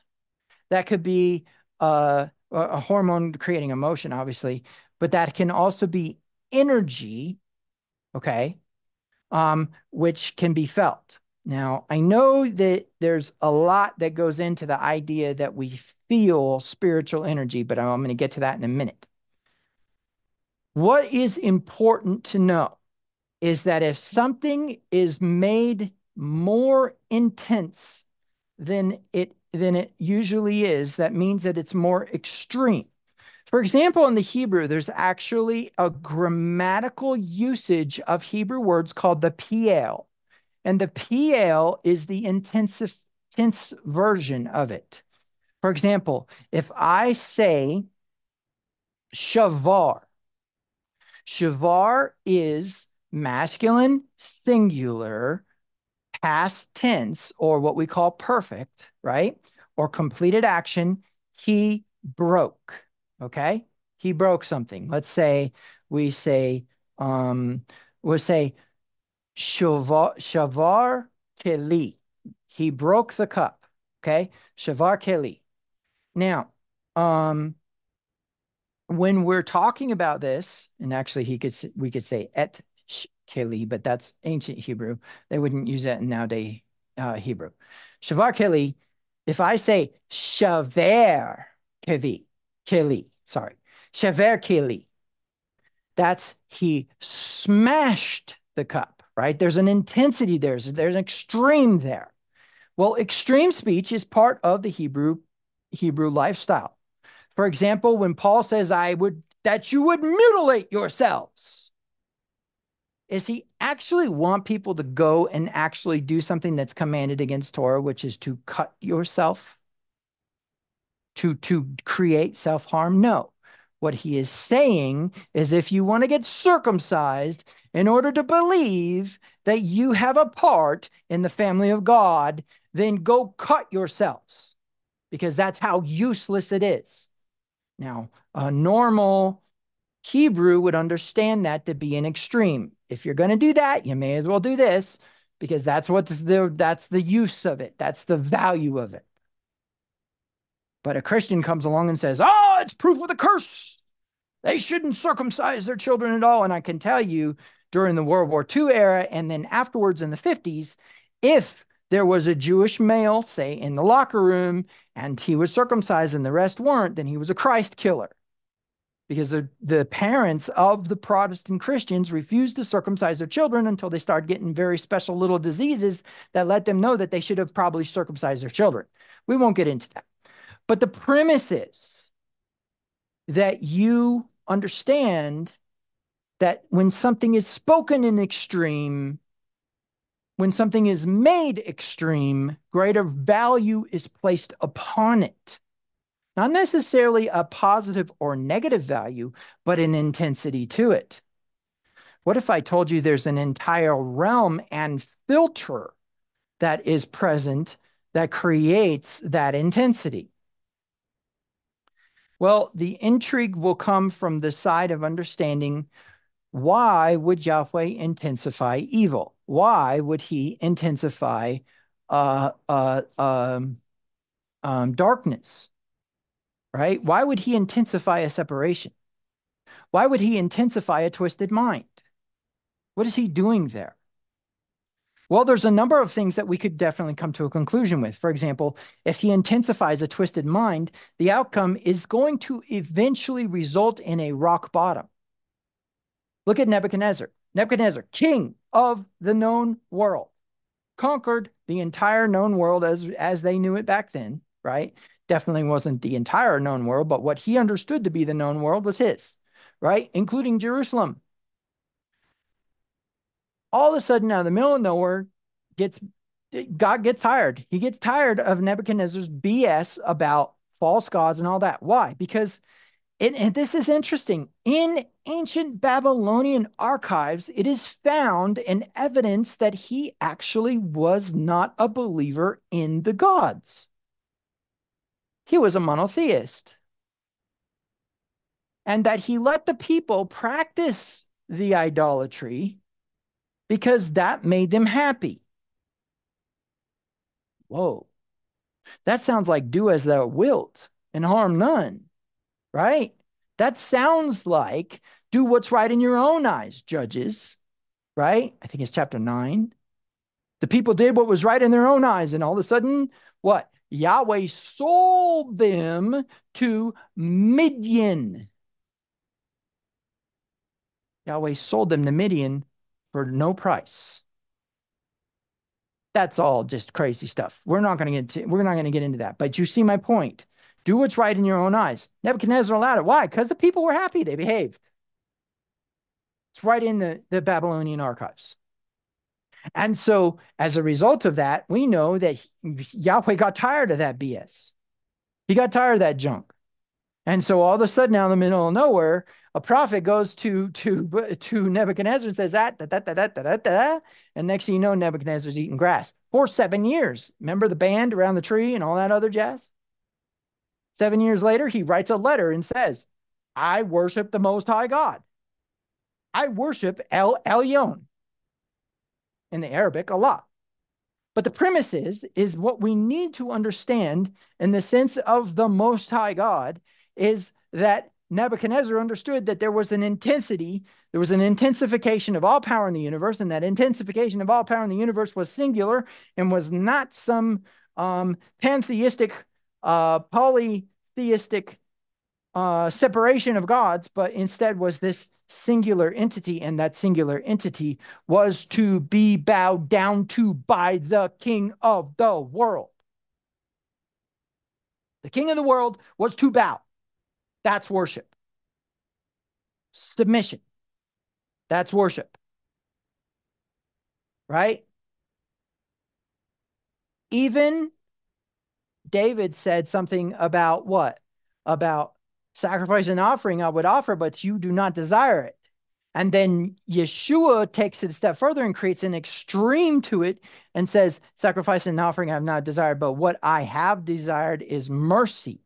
that could be a hormone creating emotion, obviously, but that can also be energy, okay, which can be felt. Now, I know that there's a lot that goes into the idea that we feel spiritual energy, but I'm going to get to that in a minute. What is important to know is that if something is made more intense than it usually is, that means that it's more extreme. For example, in the Hebrew, there's actually a grammatical usage of Hebrew words called the piel. And the piel is the tense version of it. For example, if I say shavar, shavar is masculine singular past tense, or what we call perfect, right? Or completed action. He broke. Okay. He broke something. Let's say we say, we'll say shavar keli. He broke the cup. Okay. Shavar keli. Now, when we're talking about this, and actually we could say et keli, but that's ancient Hebrew. They wouldn't use that in nowadays Hebrew. Shavar keli, if I say shaver keli, sorry, shaver keli, that's he smashed the cup, right? There's an intensity there. There's an extreme there. Well, extreme speech is part of the Hebrew lifestyle. For example, when Paul says, that you would mutilate yourselves, is he actually want people to go and actually do something that's commanded against Torah, which is to cut yourself, to create self-harm? No. What he is saying is, if you want to get circumcised in order to believe that you have a part in the family of God, then go cut yourselves, because that's how useless it is. Now, a normal Hebrew would understand that to be an extreme. If you're going to do that, you may as well do this, because that's the use of it. That's the value of it. But a Christian comes along and says, oh, it's proof of the curse. They shouldn't circumcise their children at all. And I can tell you, during the World War II era, and then afterwards in the 50s, if there was a Jewish male, say, in the locker room, and he was circumcised and the rest weren't, then he was a Christ killer. Because the parents of the Protestant Christians refused to circumcise their children until they started getting very special little diseases that let them know that they should have probably circumcised their children. We won't get into that. But the premise is that you understand that when something is spoken in extreme, when something is made extreme, greater value is placed upon it. Not necessarily a positive or negative value, but an intensity to it. What if I told you there's an entire realm and filter that is present that creates that intensity? Well, the intrigue will come from the side of understanding, why would Yahweh intensify evil? Why would he intensify darkness? Right? Why would he intensify a separation? Why would he intensify a twisted mind? What is he doing there? Well, there's a number of things that we could definitely come to a conclusion with. For example, if he intensifies a twisted mind, the outcome is going to eventually result in a rock bottom. Look at Nebuchadnezzar. Nebuchadnezzar, king of the known world, conquered the entire known world as they knew it back then, right? Definitely wasn't the entire known world, but what he understood to be the known world was his, right? Including Jerusalem. All of a sudden, out of the middle of nowhere, God gets tired. He gets tired of Nebuchadnezzar's BS about false gods and all that. Why? Because, and this is interesting, in ancient Babylonian archives, it is found in evidence that he actually was not a believer in the gods. He was a monotheist. And that he let the people practice the idolatry because that made them happy. Whoa. That sounds like do as thou wilt and harm none, right? That sounds like do what's right in your own eyes, Judges, right? I think it's chapter 9. The people did what was right in their own eyes, and all of a sudden, what? Yahweh sold them to Midian. Yahweh sold them to Midian for no price. That's all just crazy stuff. We're not going to get into that. But you see my point. Do what's right in your own eyes. Nebuchadnezzar allowed it. Why? Because the people were happy. They behaved. It's right in the Babylonian archives. And so, as a result of that, we know that Yahweh got tired of that BS. He got tired of that junk. And so all of a sudden, out in the middle of nowhere, a prophet goes to Nebuchadnezzar and says, and next thing you know, Nebuchadnezzar's eating grass for 7 years. Remember the band around the tree and all that other jazz? 7 years later, he writes a letter and says, I worship the Most High God. I worship El Elyon, in the Arabic, Allah. But the premise is what we need to understand in the sense of the Most High God is that Nebuchadnezzar understood that there was an intensity, there was an intensification of all power in the universe, and that intensification of all power in the universe was singular and was not some pantheistic, polytheistic separation of gods, but instead was this singular entity, and that singular entity was to be bowed down to by the king of the world. The king of the world was to bow. That's worship. Submission. That's worship. Right? Even David said something about what? About sacrifice and offering I would offer, but you do not desire it. And then Yeshua takes it a step further and creates an extreme to it and says, sacrifice and offering I have not desired, but what I have desired is mercy.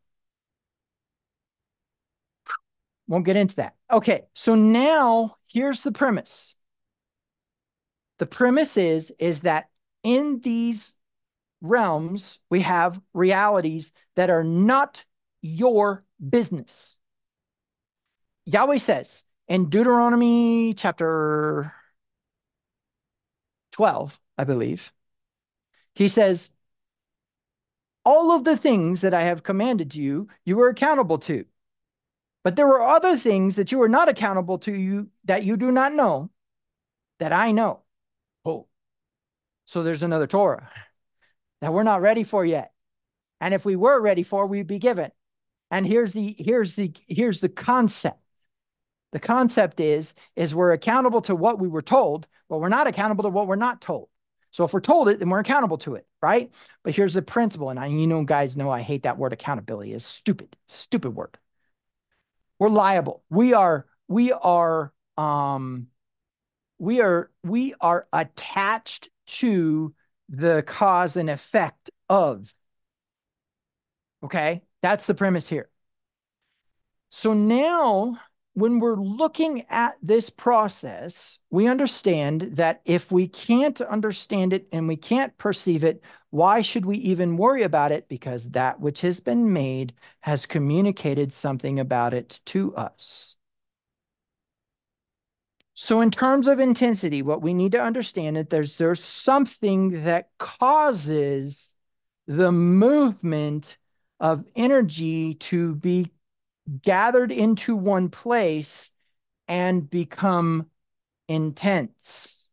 Won't get into that. Okay, so now here's the premise. The premise is that in these realms, we have realities that are not your business. Yahweh says in Deuteronomy chapter 12, I believe, he says, all of the things that I have commanded to you, you are accountable to. But there are other things that you are not accountable to you that you do not know that I know. Oh, so there's another Torah that we're not ready for yet. And if we were ready for, we'd be given. And here's the concept. The concept is we're accountable to what we were told, but we're not accountable to what we're not told. So if we're told it, then we're accountable to it, right? But here's the principle, and guys know I hate that word accountability. It's stupid word. We're liable. We are attached to the cause and effect of. Okay, that's the premise here. So now, when we're looking at this process, we understand that if we can't understand it and we can't perceive it, why should we even worry about it? Because that which has been made has communicated something about it to us. So in terms of intensity, what we need to understand is there's something that causes the movement of energy to be gathered into one place and become intense.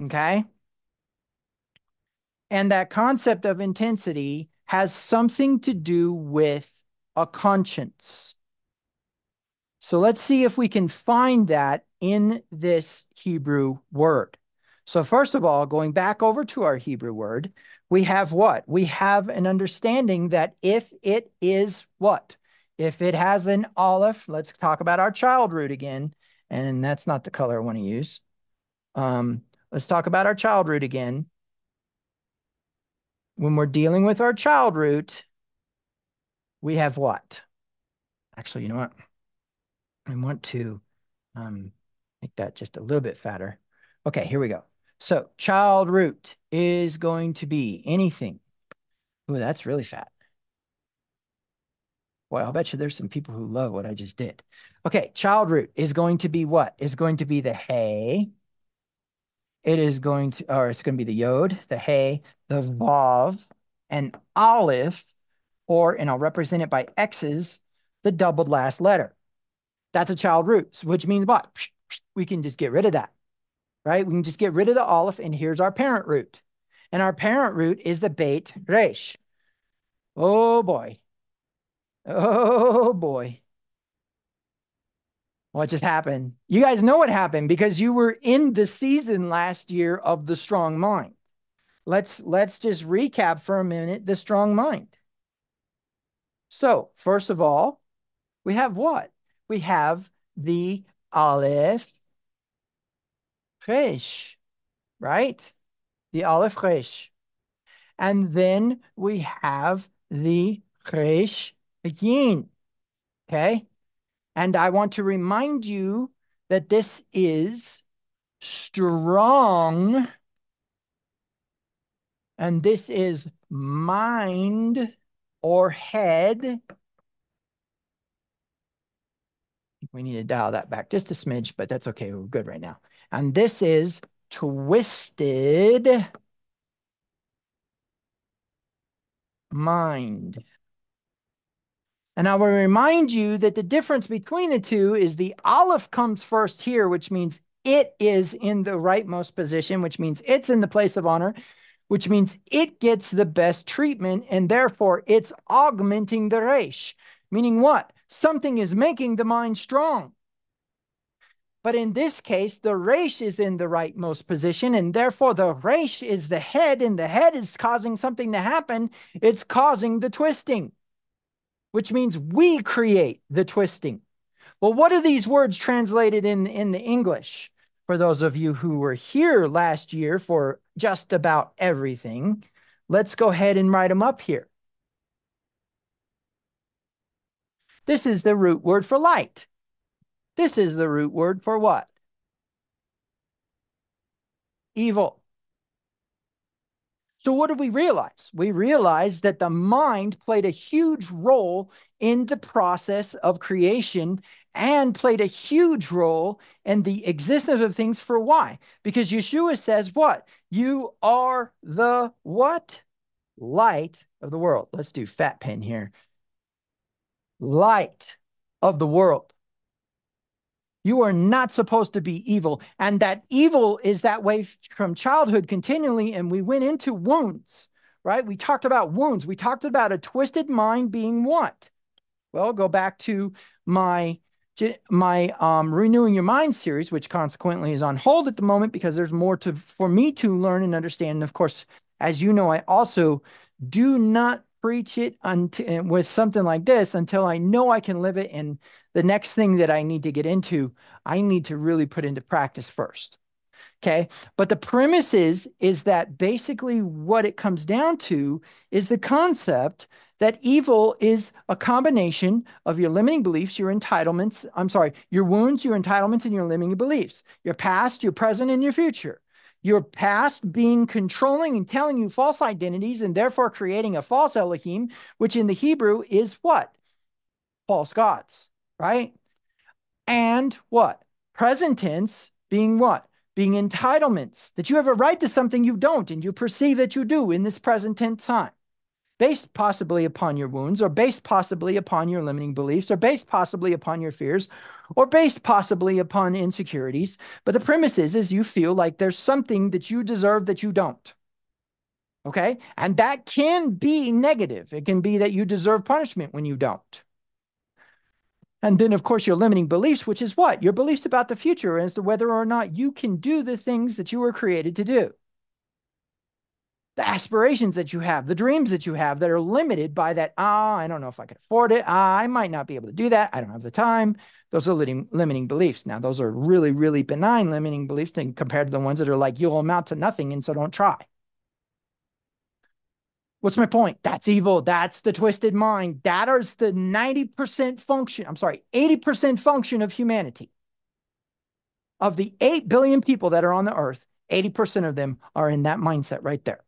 Okay? And that concept of intensity has something to do with a conscience. So let's see if we can find that in this Hebrew word. So first of all, going back over to our Hebrew word, we have what? We have an understanding that if it is what? If it has an aleph, let's talk about our child root again. And that's not the color I want to use. Let's talk about our child root again. When we're dealing with our child root, we have what? Actually, you know what? I want to make that just a little bit fatter. Okay, here we go. So child root is going to be anything. Ooh, that's really fat. Boy, I'll bet you there's some people who love what I just did. Okay, child root is going to be what? Is going to be the hay. It is going to, or it's going to be the yod, the hay, the vav, and aleph, and I'll represent it by X's, the doubled last letter. That's a child root, which means what? We can just get rid of that, right? We can just get rid of the aleph, and here's our parent root. And our parent root is the beit resh. Oh, boy. Oh, boy. What just happened? You guys know what happened because you were in the season last year of the strong mind. Let's just recap for a minute the strong mind. So, first of all, we have what? We have the Aleph Resh, right? The Aleph Resh. And then we have the Resh Yin, okay? And I want to remind you that this is strong, and this is mind or head. We need to dial that back just a smidge, but that's okay. We're good right now. And this is twisted mind. And I will remind you that the difference between the two is the Aleph comes first here, which means it is in the rightmost position, which means it's in the place of honor, which means it gets the best treatment, and therefore it's augmenting the Resh. Meaning what? Something is making the mind strong. But in this case, the Resh is in the rightmost position, and therefore the Resh is the head, and the head is causing something to happen. It's causing the twisting, which means we create the twisting. Well, what are these words translated in the English? For those of you who were here last year for just about everything, let's go ahead and write them up here. This is the root word for light. This is the root word for what? Evil. So what do we realize? We realize that the mind played a huge role in the process of creation and played a huge role in the existence of things. For why? Because Yeshua says what? You are the what? Light of the world. Let's do fat pen here. Light of the world. You are not supposed to be evil. And that evil is that way from childhood continually. And we went into wounds, right? We talked about wounds. We talked about a twisted mind being what? Well, go back to my Renewing Your Mind series, which consequently is on hold at the moment because there's more for me to learn and understand. And of course, as you know, I also do not preach it with something like this until I know I can live it. And the next thing that I need to get into, I need to really put into practice first. Okay. But the premise is that basically what it comes down to is the concept that evil is a combination of your limiting beliefs, your entitlements, your wounds, your entitlements, and your limiting beliefs, your past, your present, and your future. Your past being controlling and telling you false identities and therefore creating a false Elohim, which in the Hebrew is what? False gods, right? And what? Present tense being what? Being entitlements, that you have a right to something you don't, and you perceive that you do in this present tense time, based possibly upon your wounds, or based possibly upon your limiting beliefs, or based possibly upon your fears, or based possibly upon insecurities. But the premise is you feel like there's something that you deserve that you don't. Okay? And that can be negative. It can be that you deserve punishment when you don't. And then, of course, your limiting beliefs, which is what? Your beliefs about the future as to whether or not you can do the things that you were created to do. The aspirations that you have, the dreams that you have that are limited by that, I don't know if I can afford it. I might not be able to do that. I don't have the time. Those are limiting beliefs. Now, those are really, really benign limiting beliefs compared to the ones that are like, you'll amount to nothing, and so don't try. What's my point? That's evil. That's the twisted mind. That is the 90% function. 80% function of humanity. Of the 8 billion people that are on the earth, 80% of them are in that mindset right there.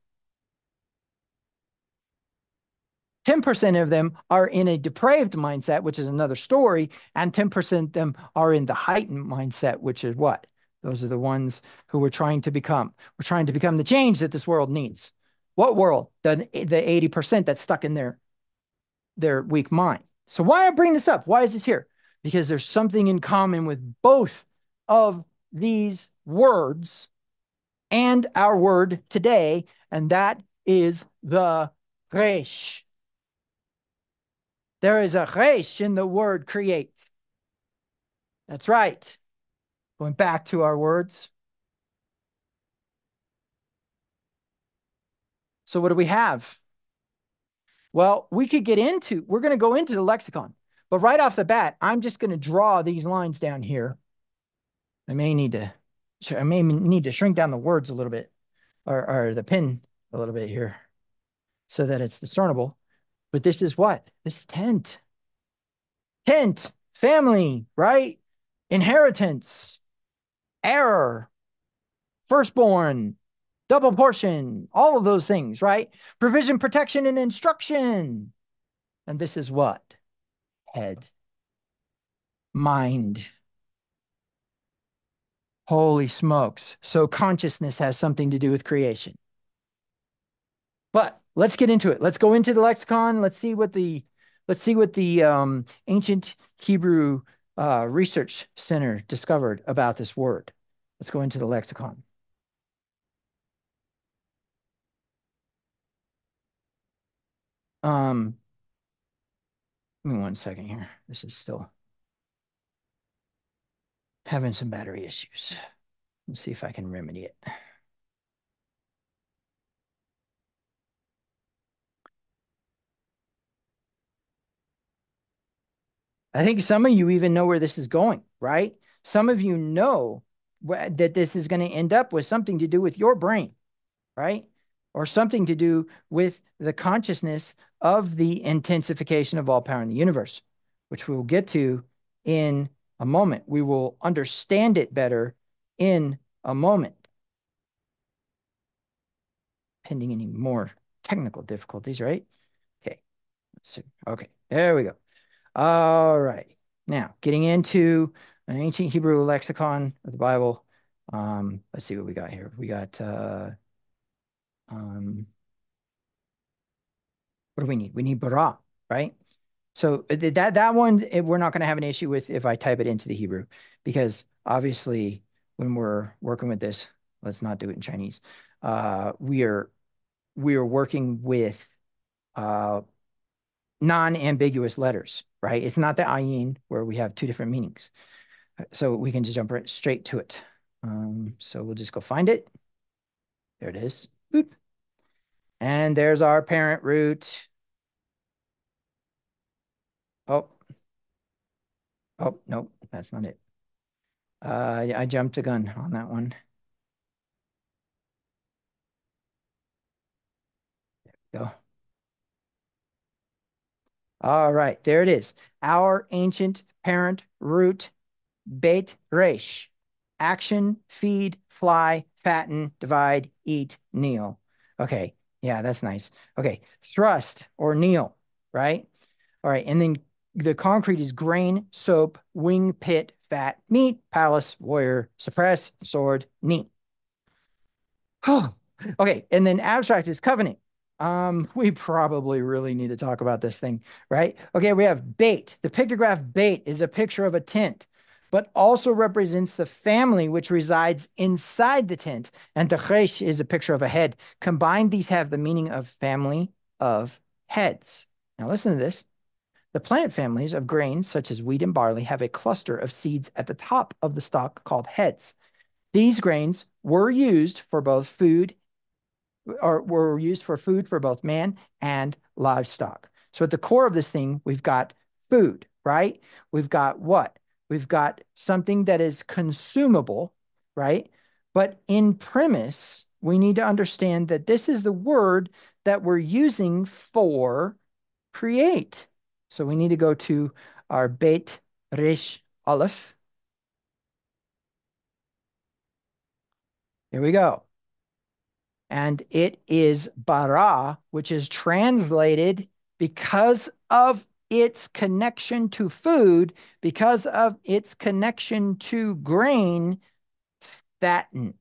10% of them are in a depraved mindset, which is another story, and 10% of them are in the heightened mindset, which is what? Those are the ones who we're trying to become. We're trying to become the change that this world needs. What world? The 80% that's stuck in their weak mind. So why I bring this up? Why is this here? Because there's something in common with both of these words and our word today, and that is the resh. There is a resh in the word create. That's right. Going back to our words. So what do we have? Well, we're going to go into the lexicon, but right off the bat, I'm just going to draw these lines down here. I may need to, I may need to shrink down the words a little bit or the pen a little bit here so that it's discernible. But this is what? This is tent. Tent, family, right? Inheritance, heir, firstborn, double portion, all of those things, right? Provision, protection, and instruction. And this is what? Head, mind. Holy smokes. So consciousness has something to do with creation. But let's get into it. Let's go into the lexicon. Let's see what the ancient Hebrew Research Center discovered about this word. Let's go into the lexicon. Give me 1 second here. This is still having some battery issues. Let's see if I can remedy it. I think some of you even know where this is going, right? Some of you know that this is going to end up with something to do with your brain, right? Or something to do with the consciousness of the intensification of all power in the universe, which we will get to in a moment. We will understand it better in a moment, pending any more technical difficulties, right? Okay, let's see. Okay, there we go. All right. Now, getting into an ancient Hebrew lexicon of the Bible. Let's see what we got here. We got um, what do we need? We need bara, right? So that one we're not going to have an issue with if I type it into the Hebrew, because obviously when we're working with this, let's not do it in Chinese. We are working with uh, non-ambiguous letters, right? It's not the ayin where we have two different meanings. So we can just jump right straight to it. So we'll just go find it. There it is. Boop. And there's our parent root. Oh, oh, nope, that's not it. I jumped the gun on that one. Go. All right, there it is. Our ancient parent root, Beit Resh. Action, feed, fly, fatten, divide, eat, kneel. Okay, yeah, that's nice. Okay, thrust or kneel, right? All right, and then the concrete is grain, soap, wing, pit, fat, meat, palace, warrior, suppress, sword, knee. Okay, and then abstract is covenant. We probably really need to talk about this thing, right? Okay, we have bait. The pictograph bait is a picture of a tent, but also represents the family which resides inside the tent. And techesh is a picture of a head. Combined, these have the meaning of family of heads. Now listen to this. The plant families of grains, such as wheat and barley, have a cluster of seeds at the top of the stalk called heads. These grains were used for both food or were used for food for both man and livestock. So at the core of this thing, we've got food, right? We've got what? We've got something that is consumable, right? But in premise, we need to understand that this is the word that we're using for create. So we need to go to our Beit Resh Aleph. Here we go. And it is bara, which is translated because of its connection to food, because of its connection to grain, fatten,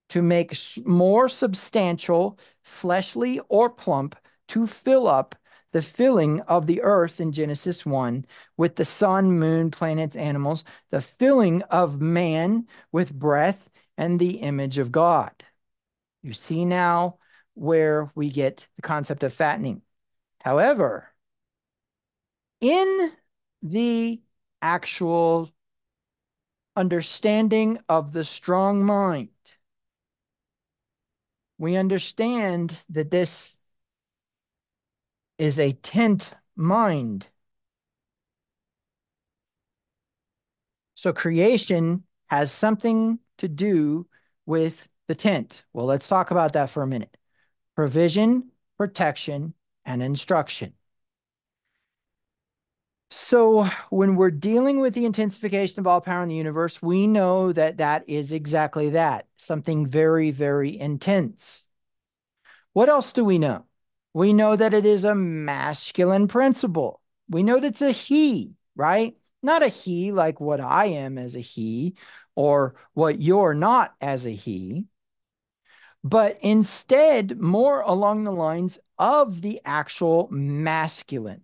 to make more substantial, fleshly, or plump, to fill up the filling of the earth in Genesis 1 with the sun, moon, planets, animals, the filling of man with breath and the image of God. You see now where we get the concept of fattening. However, in the actual understanding of the strong mind. We understand that this is a tent mind. So creation has something to do with the tent. Well, let's talk about that for a minute. Provision, protection, and instruction. So when we're dealing with the intensification of all power in the universe, we know that that is exactly that, something very, very intense. What else do we know? We know that it is a masculine principle. We know that it's a he, right? Not a he like what I am as a he or what you're not as a he, but instead more along the lines of the actual masculine,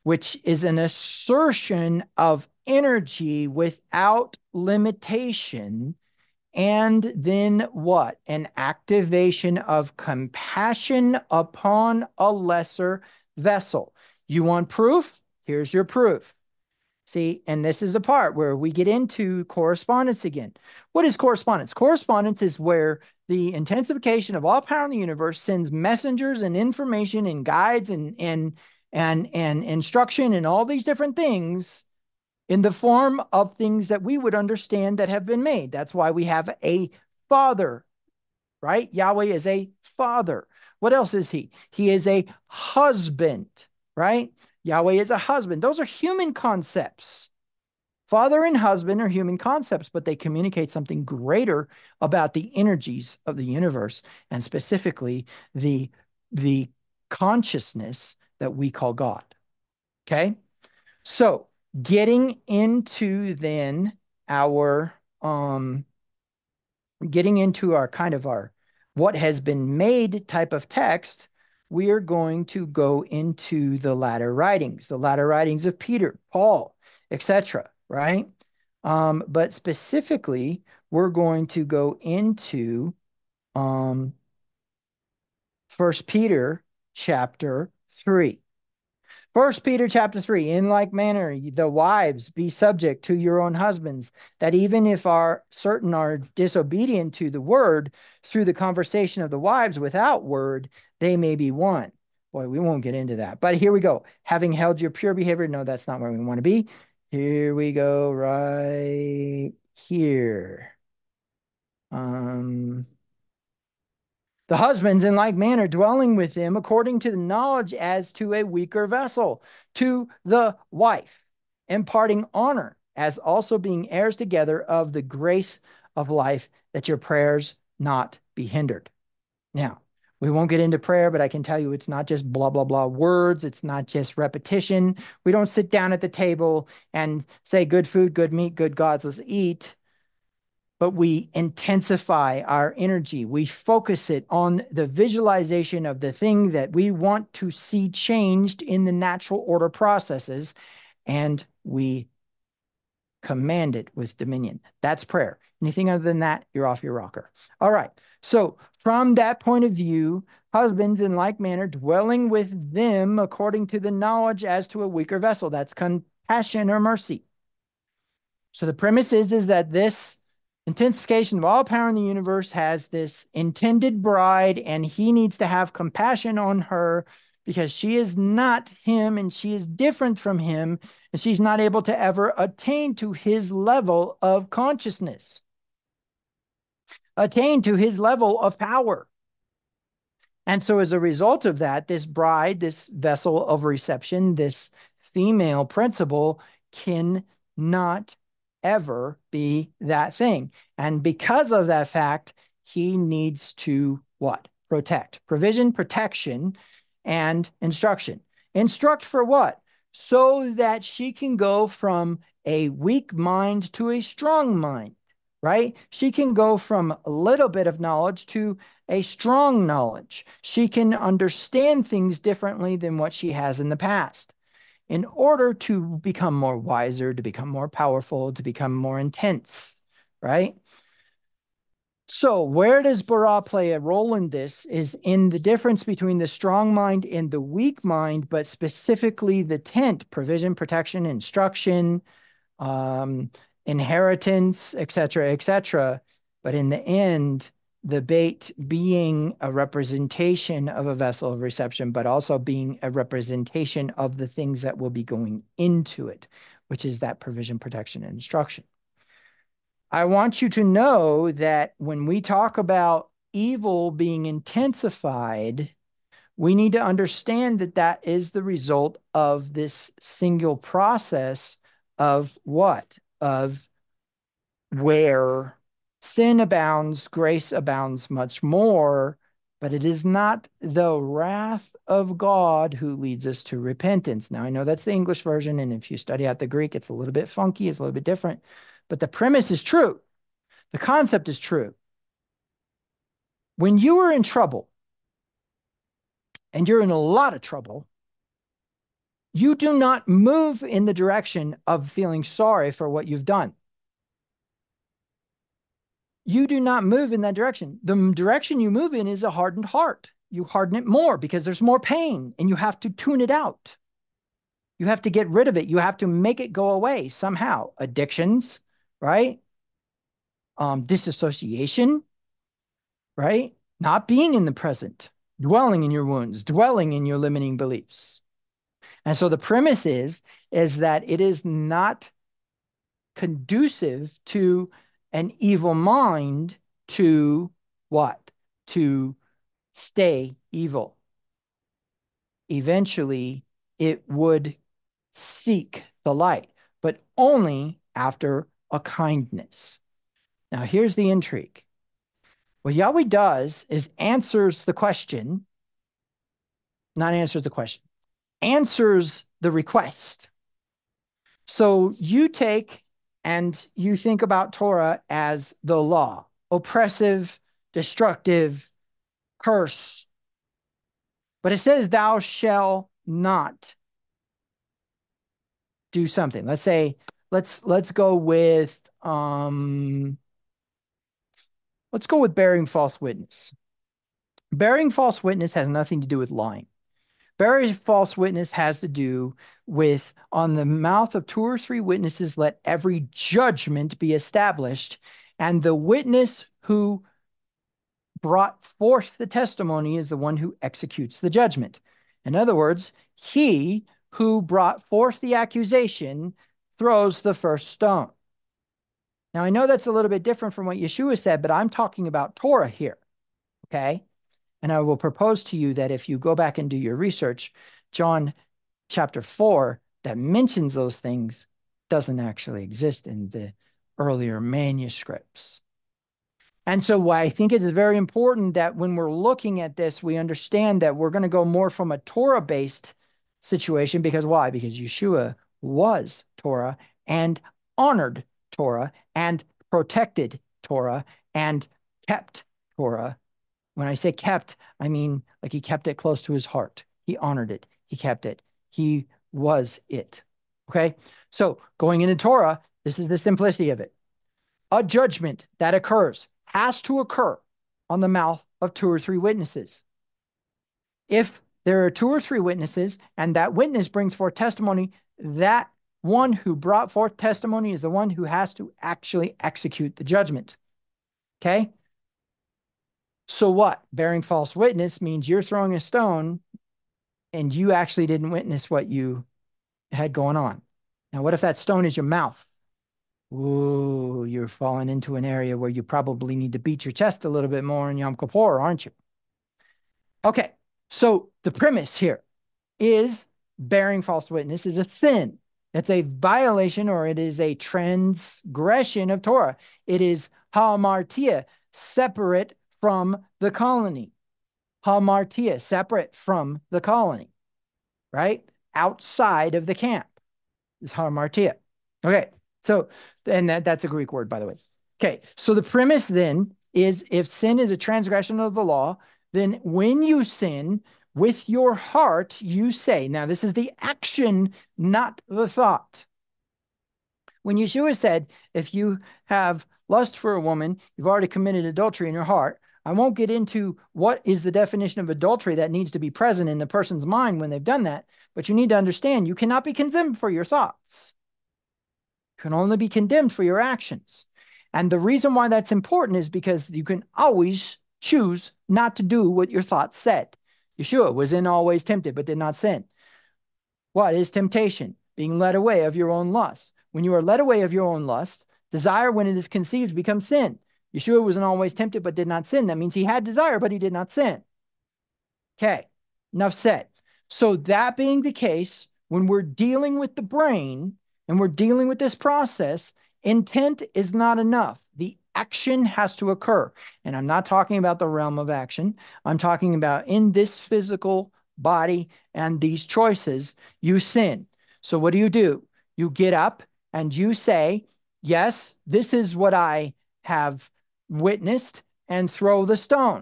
which is an assertion of energy without limitation. And then what? An activation of compassion upon a lesser vessel. You want proof? Here's your proof. See, and this is the part where we get into correspondence again. What is correspondence? Correspondence is where the intensification of all power in the universe sends messengers and information and guides and instruction and all these different things in the form of things that we would understand that have been made. That's why we have a father, right? Yahweh is a father. What else is he? He is a husband, right? Yahweh is a husband. Those are human concepts. Father and husband are human concepts, but they communicate something greater about the energies of the universe, and specifically the consciousness that we call God. Okay? So getting into then our getting into our kind of our what has been made type of text, we are going to go into the latter writings of Peter, Paul, etc. Right? But specifically, we're going to go into First Peter chapter 3. First Peter chapter 3, in like manner, the wives be subject to your own husbands, that even if certain are disobedient to the word, through the conversation of the wives without word, they may be won. Boy, we won't get into that. But here we go. Having held your pure behavior, no, that's not where we want to be. Here we go, right here. The husbands in like manner dwelling with him according to the knowledge as to a weaker vessel, to the wife, imparting honor, as also being heirs together of the grace of life, that your prayers not be hindered. Now, we won't get into prayer, but I can tell you it's not just blah, blah, blah words. It's not just repetition. We don't sit down at the table and say, good food, good meat, good gods, let's eat. But we intensify our energy. We focus it on the visualization of the thing that we want to see changed in the natural order processes, and we command it with dominion. That's prayer. Anything other than that, you're off your rocker. All right. So from that point of view, husbands in like manner, dwelling with them according to the knowledge as to a weaker vessel. That's compassion or mercy. So the premise is that this intensification of all power in the universe has this intended bride, and he needs to have compassion on her because she is not him and she is different from him, and she's not able to ever attain to his level of consciousness, attain to his level of power. And so as a result of that, this bride, this vessel of reception, this female principle cannot ever be that thing. And because of that fact, he needs to what? Protect. Provision, protection, and instruction. Instruct for what? So that she can go from a weak mind to a strong mind, right? She can go from a little bit of knowledge to a strong knowledge. She can understand things differently than what she has in the past in order to become more wiser, to become more powerful, to become more intense, right? So where does Bara play a role in this is in the difference between the strong mind and the weak mind, but specifically the tent, provision, protection, instruction, inheritance, etc., etc. But in the end, the bait being a representation of a vessel of reception, but also being a representation of the things that will be going into it, which is that provision, protection, and instruction. I want you to know that when we talk about evil being intensified, we need to understand that that is the result of this single process of what? Of where sin abounds, grace abounds much more, but it is not the wrath of God who leads us to repentance. Now, I know that's the English version, and if you study out the Greek, it's a little bit funky, it's a little bit different, but the premise is true. The concept is true. When you are in trouble, and you're in a lot of trouble, you do not move in the direction of feeling sorry for what you've done. You do not move in that direction. The direction you move in is a hardened heart. You harden it more because there's more pain and you have to tune it out. You have to get rid of it. You have to make it go away somehow. Addictions, right? Disassociation, right? Not being in the present, dwelling in your wounds, dwelling in your limiting beliefs. And so the premise is that it is not conducive to an evil mind to what? To stay evil. Eventually, it would seek the light, but only after a kindness. Now, here's the intrigue. What Yahweh does is answers the question, not answers the question, answers the request. So you take and you think about Torah as the law, oppressive, destructive, curse. But it says, thou shalt not do something. Let's say, let's go with bearing false witness. Bearing false witness has nothing to do with lying. Bearing false witness has to do with, on the mouth of two or three witnesses, let every judgment be established. And the witness who brought forth the testimony is the one who executes the judgment. In other words, he who brought forth the accusation throws the first stone. Now, I know that's a little bit different from what Yeshua said, but I'm talking about Torah here, okay? And I will propose to you that if you go back and do your research, John chapter 4 that mentions those things doesn't actually exist in the earlier manuscripts. And so why I think it is very important that when we're looking at this, we understand that we're going to go more from a Torah-based situation. Because why? Because Yeshua was Torah and honored Torah and protected Torah and kept Torah. When I say kept, I mean like he kept it close to his heart. He honored it. He kept it. He was it. Okay? So going into Torah, this is the simplicity of it. A judgment that occurs has to occur on the mouth of two or three witnesses. If there are two or three witnesses and that witness brings forth testimony, that one who brought forth testimony is the one who has to actually execute the judgment. Okay? So what? Bearing false witness means you're throwing a stone and you actually didn't witness what you had going on. Now, what if that stone is your mouth? Ooh, you're falling into an area where you probably need to beat your chest a little bit more in Yom Kippur, aren't you? Okay, so the premise here is bearing false witness is a sin. It's a violation or it is a transgression of Torah. It is hamartia, separate from the colony. Hamartia, separate from the colony, right? Outside of the camp is hamartia. Okay, so, and that's a Greek word, by the way. Okay, so the premise then is if sin is a transgression of the law, then when you sin with your heart, you say, now this is the action, not the thought. When Yeshua said, if you have lust for a woman, you've already committed adultery in your heart. I won't get into what is the definition of adultery that needs to be present in the person's mind when they've done that, but you need to understand you cannot be condemned for your thoughts. You can only be condemned for your actions. And the reason why that's important is because you can always choose not to do what your thoughts said. Yeshua was in always tempted, but did not sin. What is temptation? Being led away of your own lust. When you are led away of your own lust, desire, when it is conceived, becomes sin. Yeshua was in always tempted, but did not sin. That means he had desire, but he did not sin. Okay, enough said. So that being the case, when we're dealing with the brain and we're dealing with this process, intent is not enough. The action has to occur. And I'm not talking about the realm of action. I'm talking about in this physical body and these choices, you sin. So what do? You get up and you say, yes, this is what I have witnessed, and throw the stone.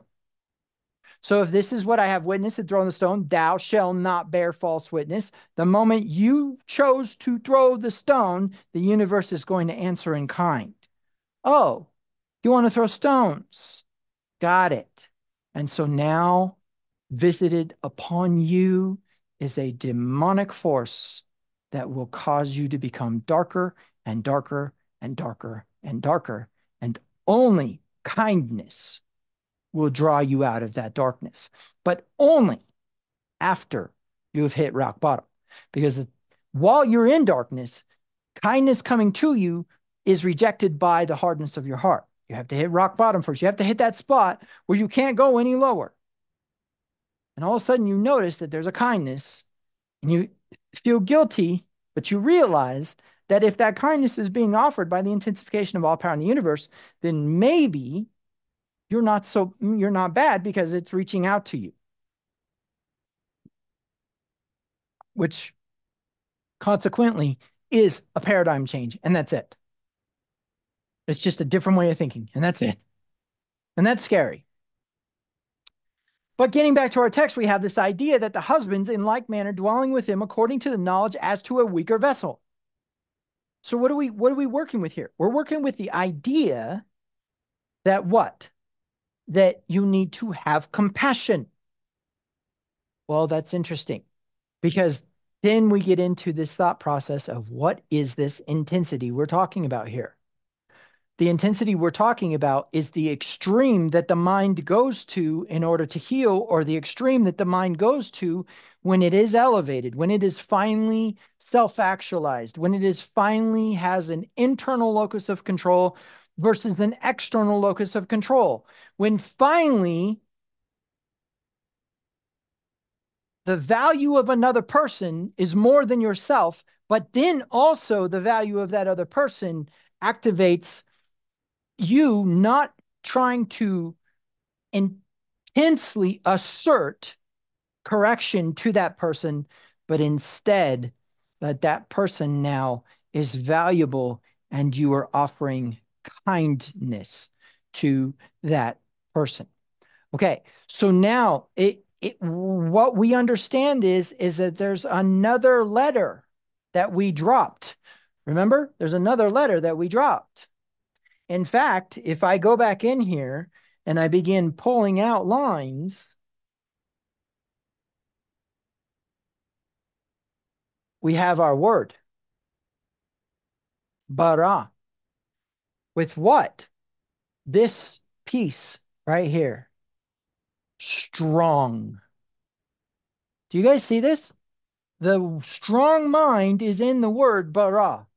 So if this is what I have witnessed and thrown the stone, thou shalt not bear false witness. The moment you chose to throw the stone, the universe is going to answer in kind. Oh, you want to throw stones? Got it. And so now visited upon you is a demonic force that will cause you to become darker and darker and darker and darker. And only kindness will draw you out of that darkness, but only after you have hit rock bottom. Because while you're in darkness, kindness coming to you is rejected by the hardness of your heart. You have to hit rock bottom first. You have to hit that spot where you can't go any lower. And all of a sudden you notice that there's a kindness and you feel guilty, but you realize that if that kindness is being offered by the intensification of all power in the universe, then maybe you're not bad because it's reaching out to you, which consequently is a paradigm change. And that's it. It's just a different way of thinking. And that's it. And that's scary. But getting back to our text, we have this idea that the husbands in like manner dwelling with him according to the knowledge as to a weaker vessel. So what are we working with here? We're working with the idea that what? That you need to have compassion. Well, that's interesting because then we get into this thought process of what is this intensity we're talking about here? The intensity we're talking about is the extreme that the mind goes to in order to heal, or the extreme that the mind goes to when it is elevated, when it is finally self-actualized, when it is finally has an internal locus of control versus an external locus of control. When finally the value of another person is more than yourself, but then also the value of that other person activates you not trying to intensely assert correction to that person, but instead that person now is valuable and you are offering kindness to that person. Okay, so now what we understand is that there's another letter that we dropped. Remember, there's another letter that we dropped. In fact, if I go back in here and I begin pulling out lines, we have our word, bara. With what? This piece right here. Strong. Do you guys see this? The strong mind is in the word bara.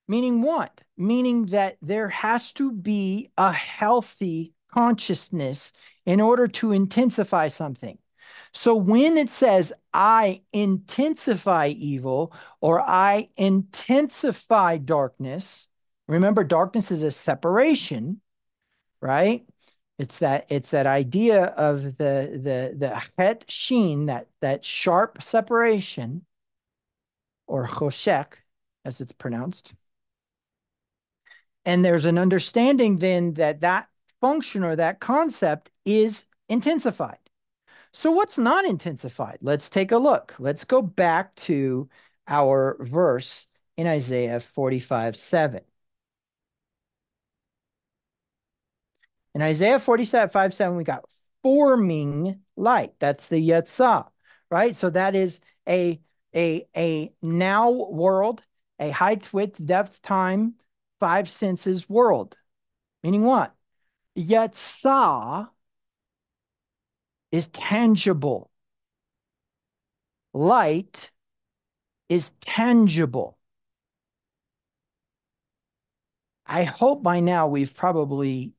Meaning what? Meaning that there has to be a healthy consciousness in order to intensify something. So when it says, I intensify evil or I intensify darkness, remember, darkness is a separation, right? It's that idea of the het sheen, that sharp separation, or choshek, as it's pronounced. And there's an understanding then that function or that concept is intensified. So what's not intensified? Let's take a look. Let's go back to our verse in Isaiah 45:7. In Isaiah 45:7, we got forming light. That's the Yetzah, right? So that is a now world a height, width, depth, time, five senses world. Meaning what? Yatsah is tangible. Light is tangible. I hope by now we've probably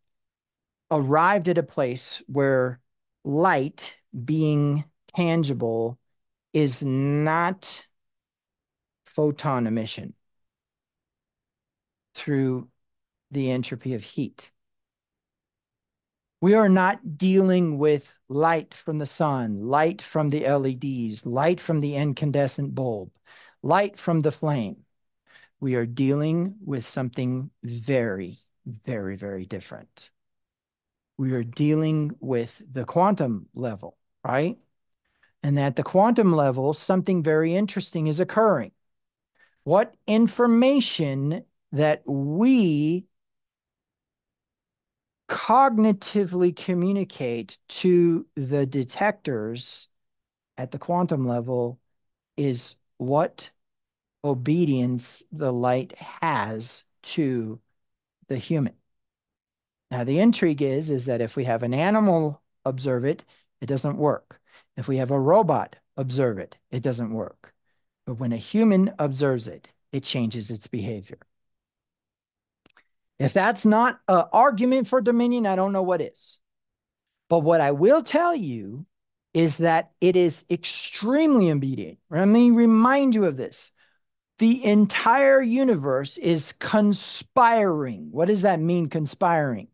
arrived at a place where light being tangible is not photon emission through the entropy of heat. We are not dealing with light from the sun, light from the LEDs, light from the incandescent bulb, light from the flame. We are dealing with something very, very, very different. We are dealing with the quantum level, right? And at the quantum level, something very interesting is occurring. What information that we cognitively communicate to the detectors at the quantum level is what obedience the light has to the human. Now, the intrigue is that if we have an animal observe it, it doesn't work. If we have a robot observe it, it doesn't work. But when a human observes it, it changes its behavior. If that's not an argument for dominion, I don't know what is. But what I will tell you is that it is extremely obedient. Let me remind you of this. The entire universe is conspiring. What does that mean, conspiring?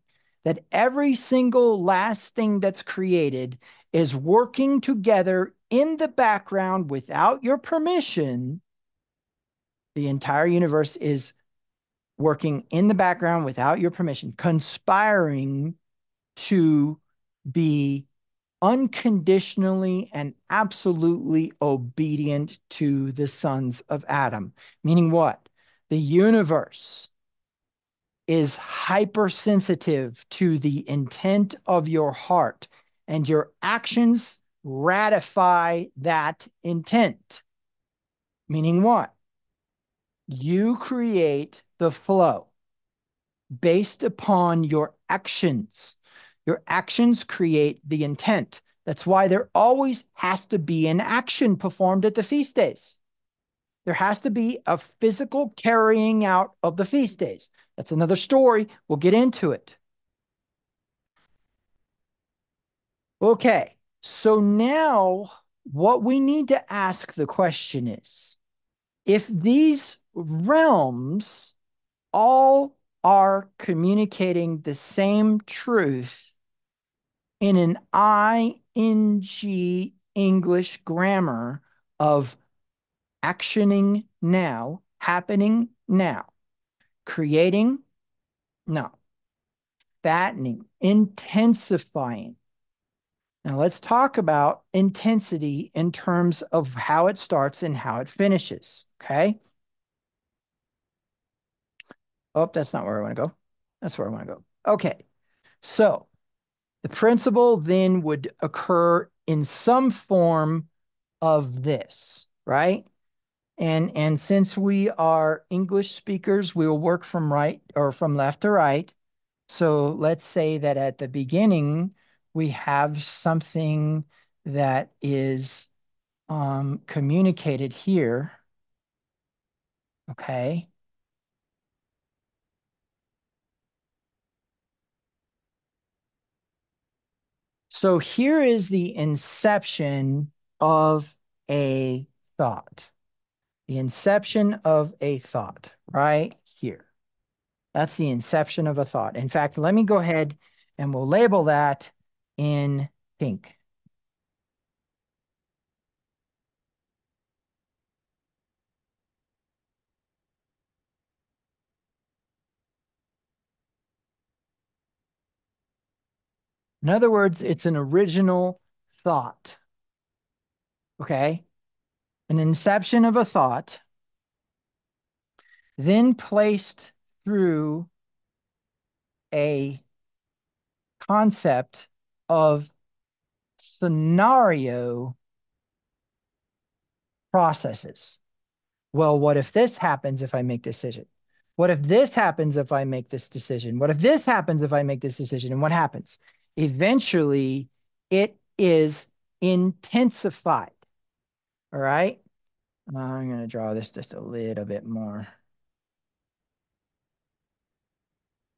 That every single last thing that's created is working together in the background without your permission. The entire universe is working in the background without your permission, conspiring to be unconditionally and absolutely obedient to the sons of Adam. Meaning what? The universe is hypersensitive to the intent of your heart, and your actions ratify that intent. Meaning what? You create the flow based upon your actions. Your actions create the intent. That's why there always has to be an action performed at the feast days. There has to be a physical carrying out of the feast days. That's another story. We'll get into it. Okay, so now what we need to ask the question is, if these realms all are communicating the same truth in an ing English grammar of actioning now, happening now, creating, no, fattening, intensifying. Now let's talk about intensity in terms of how it starts and how it finishes, okay? Oh, that's not where I want to go. That's where I want to go. Okay, so the principle then would occur in some form of this, right? And since we are English speakers, we'll work from right or from left to right. So let's say that at the beginning, we have something that is communicated here. Okay. So here is the inception of a thought. The inception of a thought right here. That's the inception of a thought. In fact, let me go ahead and we'll label that in pink. In other words, it's an original thought. Okay. An inception of a thought, then placed through a concept of scenario processes. Well, what if this happens if I make this decision? What if this happens if I make this decision? What if this happens if I make this decision? And what happens? Eventually, it is intensified. All right. I'm going to draw this just a little bit more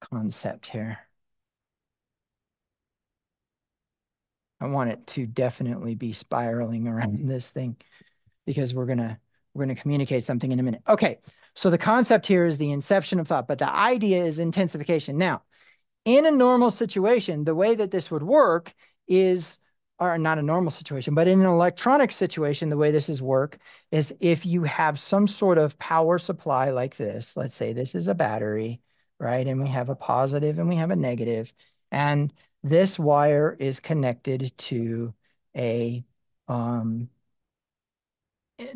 concept here. I want it to definitely be spiraling around this thing because we're gonna communicate something in a minute. Okay, so the concept here is the inception of thought, but the idea is intensification. Now, in a normal situation, the way that this would work is, or not a normal situation, but in an electronic situation, the way this is work is if you have some sort of power supply like this, let's say this is a battery, right? And we have a positive and we have a negative, and this wire is connected a um,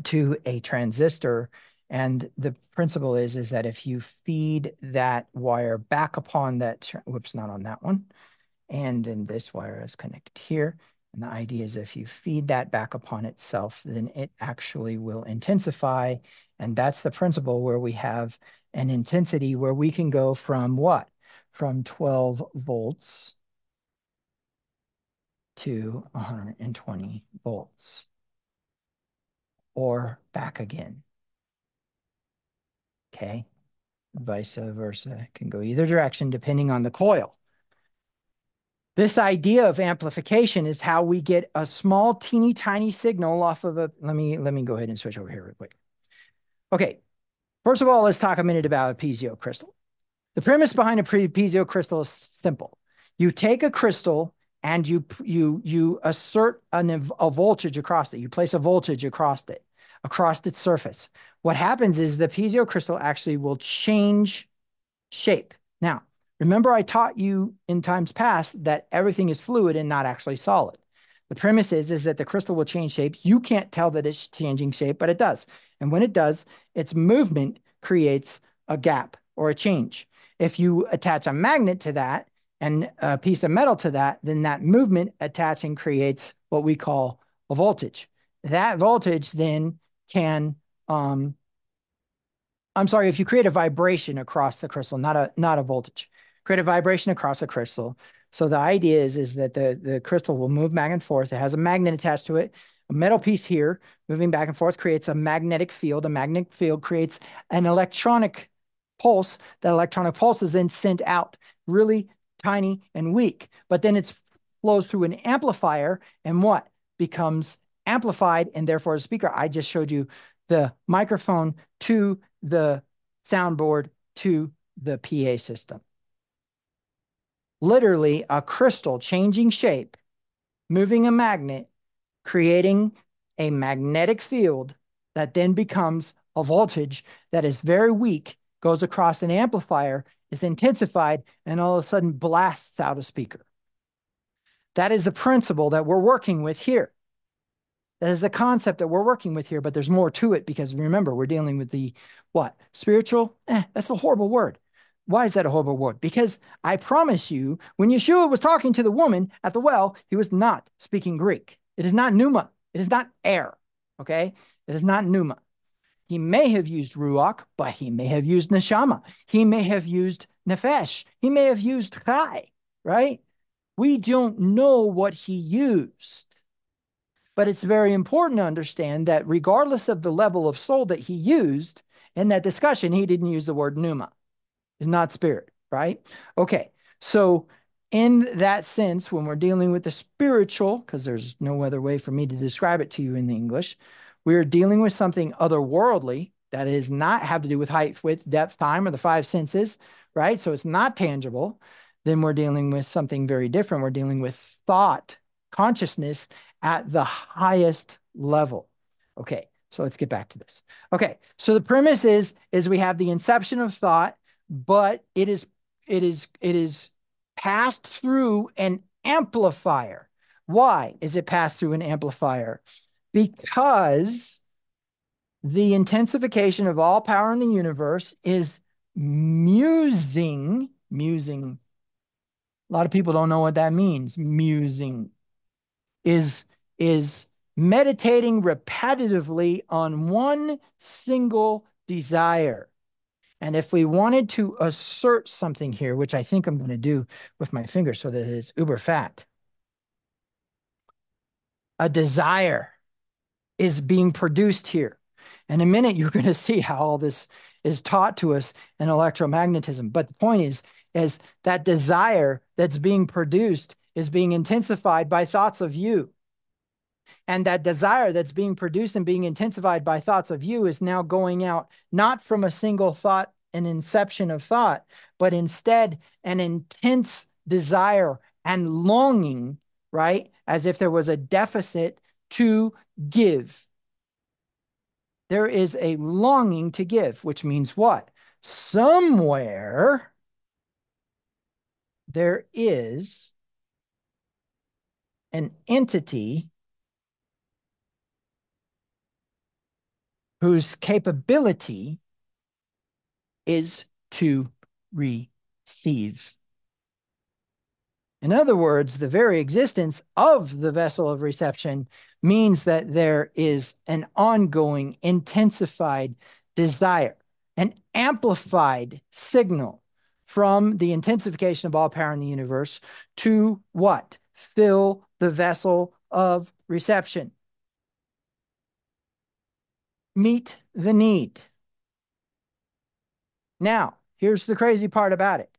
to a transistor. And the principle is that if you feed that wire back upon that, whoops, not on that one. And then this wire is connected here. And the idea is if you feed that back upon itself, then it actually will intensify. And that's the principle where we have an intensity where we can go from what? From 12 volts to 120 volts or back again. Okay. Vice versa. It can go either direction depending on the coil. This idea of amplification is how we get a small, teeny tiny signal off of a, let me go ahead and switch over here real quick. Okay. First of all, let's talk a minute about a piezo crystal. The premise behind a piezo crystal is simple. You take a crystal and you assert a voltage across it. You place a voltage across its surface. What happens is the piezo crystal actually will change shape. Now, remember I taught you in times past that everything is fluid and not actually solid. The premise is that the crystal will change shape. You can't tell that it's changing shape, but it does. And when it does, its movement creates a gap or a change. If you attach a magnet to that and a piece of metal to that, then that movement attaching creates what we call a voltage. That voltage then can I'm sorry, if you create a vibration across the crystal, not a voltage, create a vibration across a crystal. So the idea is that the crystal will move back and forth. It has a magnet attached to it. A metal piece here moving back and forth creates a magnetic field. A magnetic field creates an electronic pulse. That electronic pulse is then sent out really tiny and weak, but then it flows through an amplifier and what becomes amplified and therefore a speaker. I just showed you the microphone to the soundboard to the PA system. Literally a crystal changing shape, moving a magnet, creating a magnetic field that then becomes a voltage that is very weak, goes across an amplifier, is intensified, and all of a sudden blasts out a speaker. That is the principle that we're working with here. That is the concept that we're working with here, but there's more to it because remember, we're dealing with the what? Spiritual? That's a horrible word. Why is that a horrible word? Because I promise you, when Yeshua was talking to the woman at the well, he was not speaking Greek. It is not pneuma. It is not air. Okay? It is not pneuma. He may have used ruach, but he may have used neshama. He may have used nefesh. He may have used chai, right? We don't know what he used. But it's very important to understand that regardless of the level of soul that he used in that discussion, he didn't use the word pneuma. It's not spirit, right? Okay, so in that sense, when we're dealing with the spiritual, because there's no other way for me to describe it to you in the English, we're dealing with something otherworldly that is not have to do with height, width, depth, time, or the five senses, right? So it's not tangible. Then we're dealing with something very different. We're dealing with thought, consciousness at the highest level. Okay, so let's get back to this. Okay, so the premise is we have the inception of thought, but it is passed through an amplifier. Why is it passed through an amplifier? Because the intensification of all power in the universe is musing. A lot of people don't know what that means. Musing is meditating repetitively on one single desire. And if we wanted to assert something here, which I think I'm going to do with my finger so that it's uber fat, a desire is being produced here. In a minute, you're going to see how all this is taught to us in electromagnetism. But the point is that desire that's being produced is being intensified by thoughts of you. And that desire that's being produced and being intensified by thoughts of you is now going out not from a single thought, an inception of thought, but instead an intense desire and longing, right? As if there was a deficit to give. There is a longing to give, which means what? Somewhere there is an entity whose capability is to receive. In other words, the very existence of the vessel of reception means that there is an ongoing, intensified desire, an amplified signal from the intensification of all power in the universe to what? Fill the vessel of reception. Meet the need. Now, here's the crazy part about it.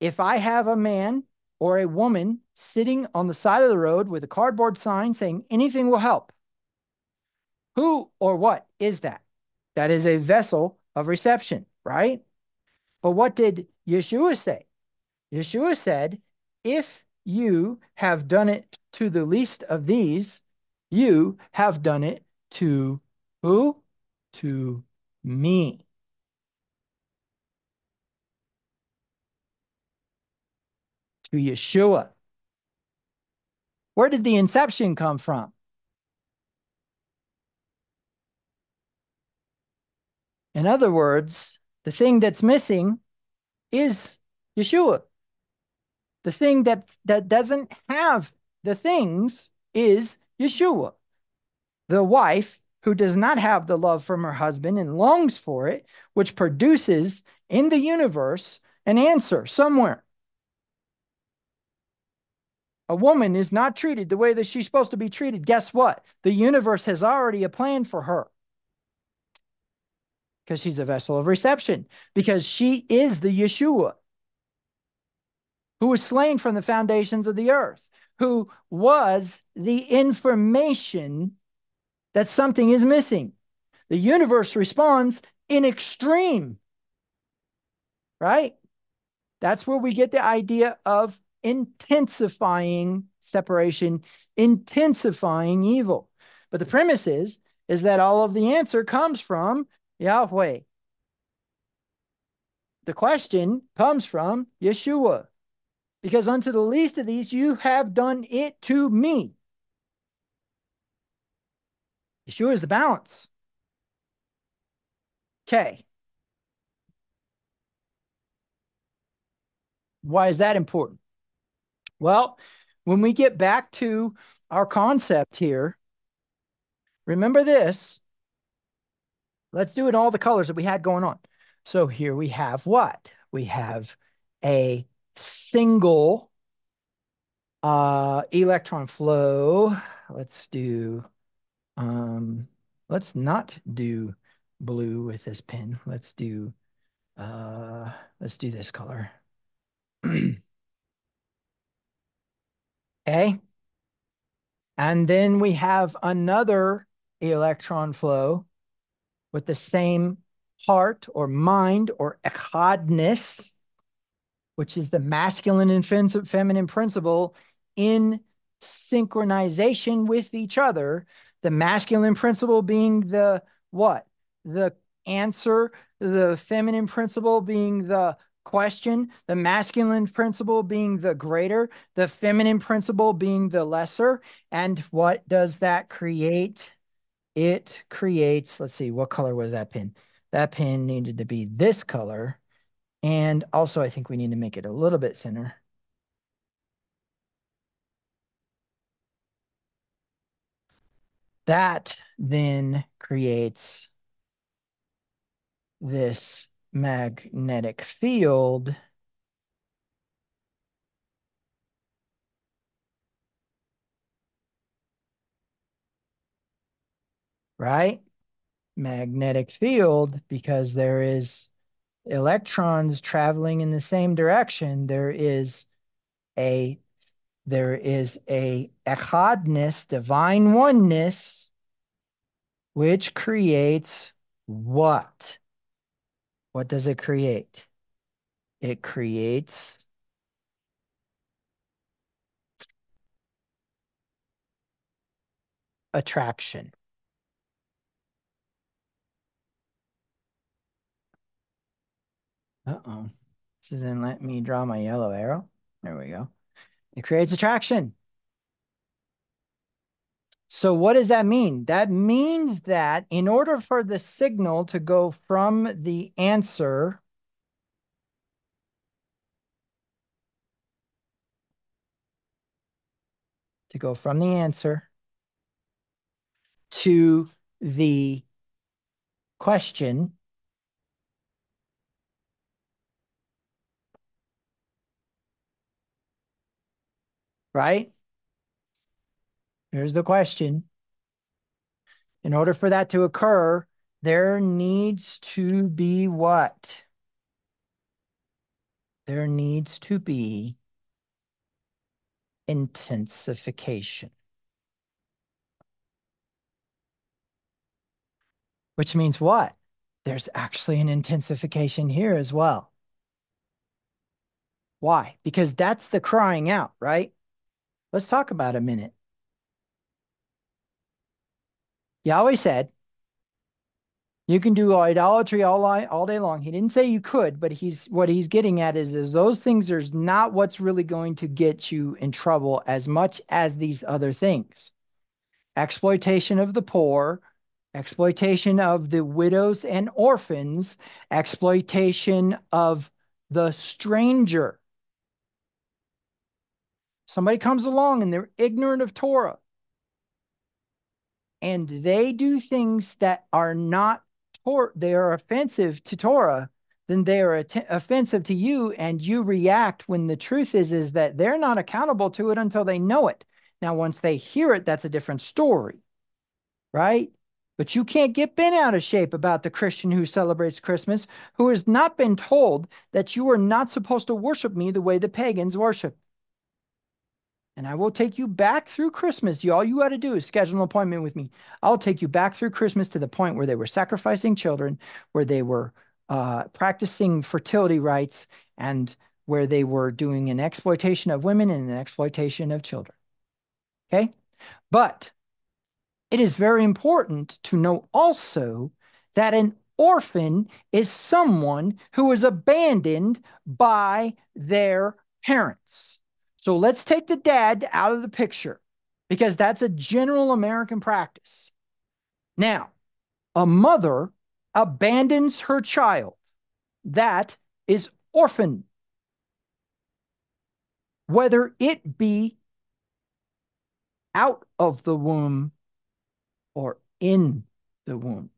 If I have a man or a woman sitting on the side of the road with a cardboard sign saying anything will help, who or what is that? That is a vessel of reception, right? But what did Yeshua say? Yeshua said, if you have done it to the least of these, you have done it to who? To me. To Yeshua. Where did the inception come from? In other words, the thing that's missing is Yeshua. The thing that doesn't have the things is Yeshua. The wife who does not have the love from her husband and longs for it, which produces in the universe an answer somewhere. A woman is not treated the way that she's supposed to be treated. Guess what? The universe has already a plan for her because she's a vessel of reception, because she is the Yeshua who was slain from the foundations of the earth, who was the information that something is missing. The universe responds in extreme, right? That's where we get the idea of intensifying separation, intensifying evil. But the premise is that all of the answer comes from Yahweh. The question comes from Yeshua. Because unto the least of these, you have done it to me. Yeshua is the balance. Okay. Why is that important? Well, when we get back to our concept here, remember this. Let's do it in all the colors that we had going on. So here we have what? We have a single electron flow. Let's not do blue with this pen. Let's do this color. Okay. And then we have another electron flow with the same heart or mind or echadness, which is the masculine and feminine principle in synchronization with each other. The masculine principle being the what? The answer, the feminine principle being the question, the masculine principle being the greater, the feminine principle being the lesser. And what does that create? It creates, let's see, what color was that pin? That pin needed to be this color. And also, I think we need to make it a little bit thinner. That then creates this magnetic field, right? Magnetic field, because there is electrons traveling in the same direction. A there is a echadness, divine oneness, which creates what? What does it create? It creates attraction. Uh-oh. So then let me draw my yellow arrow. There we go. It creates attraction. So what does that mean? That means that in order for the signal to go from the answer to the question, right? Here's the question. In order for that to occur, there needs to be what? There needs to be intensification. Which means what? There's actually an intensification here as well. Why? Because that's the crying out, right? Let's talk about it a minute. Yahweh said, you can do idolatry all day long. He didn't say you could, but what he's getting at is those things are not what's really going to get you in trouble as much as these other things. Exploitation of the poor, exploitation of the widows and orphans, exploitation of the stranger. Somebody comes along and they're ignorant of Torah, and they do things that are not they are offensive to Torah, then they are offensive to you, and you react when the truth is that they're not accountable to it until they know it. Now, once they hear it, that's a different story, right? But you can't get bent out of shape about the Christian who celebrates Christmas, who has not been told that you are not supposed to worship me the way the pagans worship. And I will take you back through Christmas. All you got to do is schedule an appointment with me. I'll take you back through Christmas to the point where they were sacrificing children, where they were practicing fertility rites, and where they were doing an exploitation of women and an exploitation of children. Okay? But it is very important to know also that an orphan is someone who is abandoned by their parents. So let's take the dad out of the picture because that's a general American practice. Now, a mother abandons her child. That is orphan. Whether it be out of the womb or in the womb.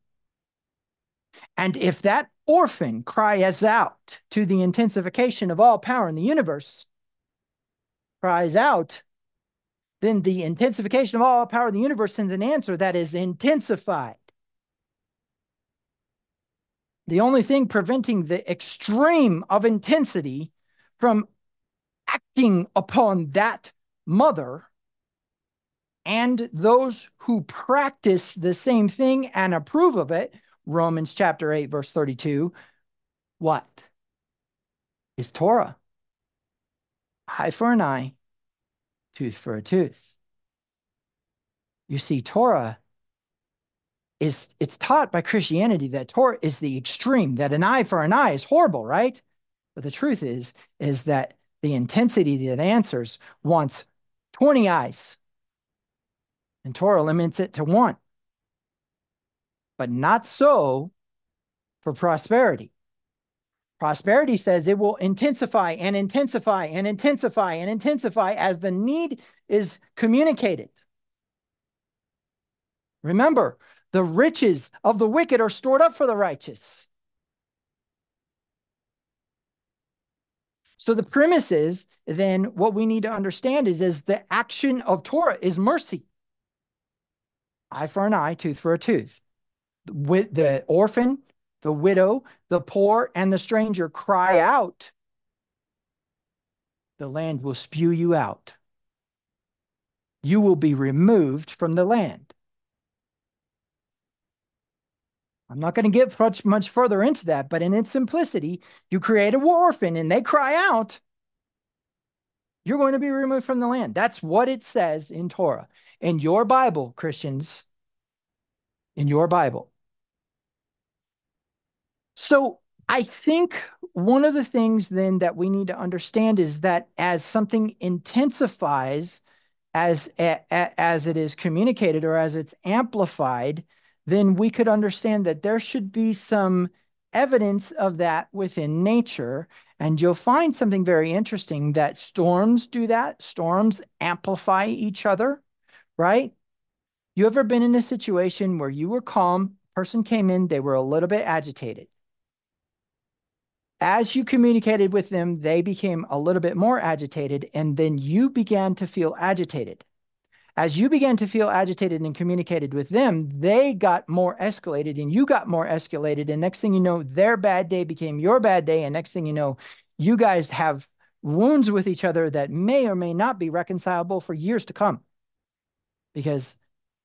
And if that orphan cries out to the intensification of all power in the universe, cries out, then the intensification of all power in the universe sends an answer that is intensified. The only thing preventing the extreme of intensity from acting upon that mother and those who practice the same thing and approve of it, Romans chapter 8, verse 32, what? Is Torah. Eye for an eye, tooth for a tooth. You see, Torah it's taught by Christianity that Torah is the extreme, that an eye for an eye is horrible, right? But the truth is that the intensity that answers wants 20 eyes, and Torah limits it to one. But not so for prosperity. Prosperity says it will intensify and intensify and intensify and intensify as the need is communicated. Remember, the riches of the wicked are stored up for the righteous. So the premise is then what we need to understand is the action of Torah is mercy. Eye for an eye, tooth for a tooth. With the orphan, the widow, the poor, and the stranger cry out, the land will spew you out. You will be removed from the land. I'm not going to get much further into that, but in its simplicity, you create an orphan and they cry out, you're going to be removed from the land. That's what it says in Torah. In your Bible, Christians, in your Bible. So I think one of the things then that we need to understand is that as something intensifies, as it is communicated or as it's amplified, then we could understand that there should be some evidence of that within nature. And you'll find something very interesting that storms do that. Storms amplify each other, right? You ever been in a situation where you were calm, person came in, they were a little bit agitated. As you communicated with them, they became a little bit more agitated, and then you began to feel agitated. As you began to feel agitated and communicated with them, they got more escalated and you got more escalated. And next thing you know, their bad day became your bad day. And next thing you know, you guys have wounds with each other that may or may not be reconcilable for years to come. Because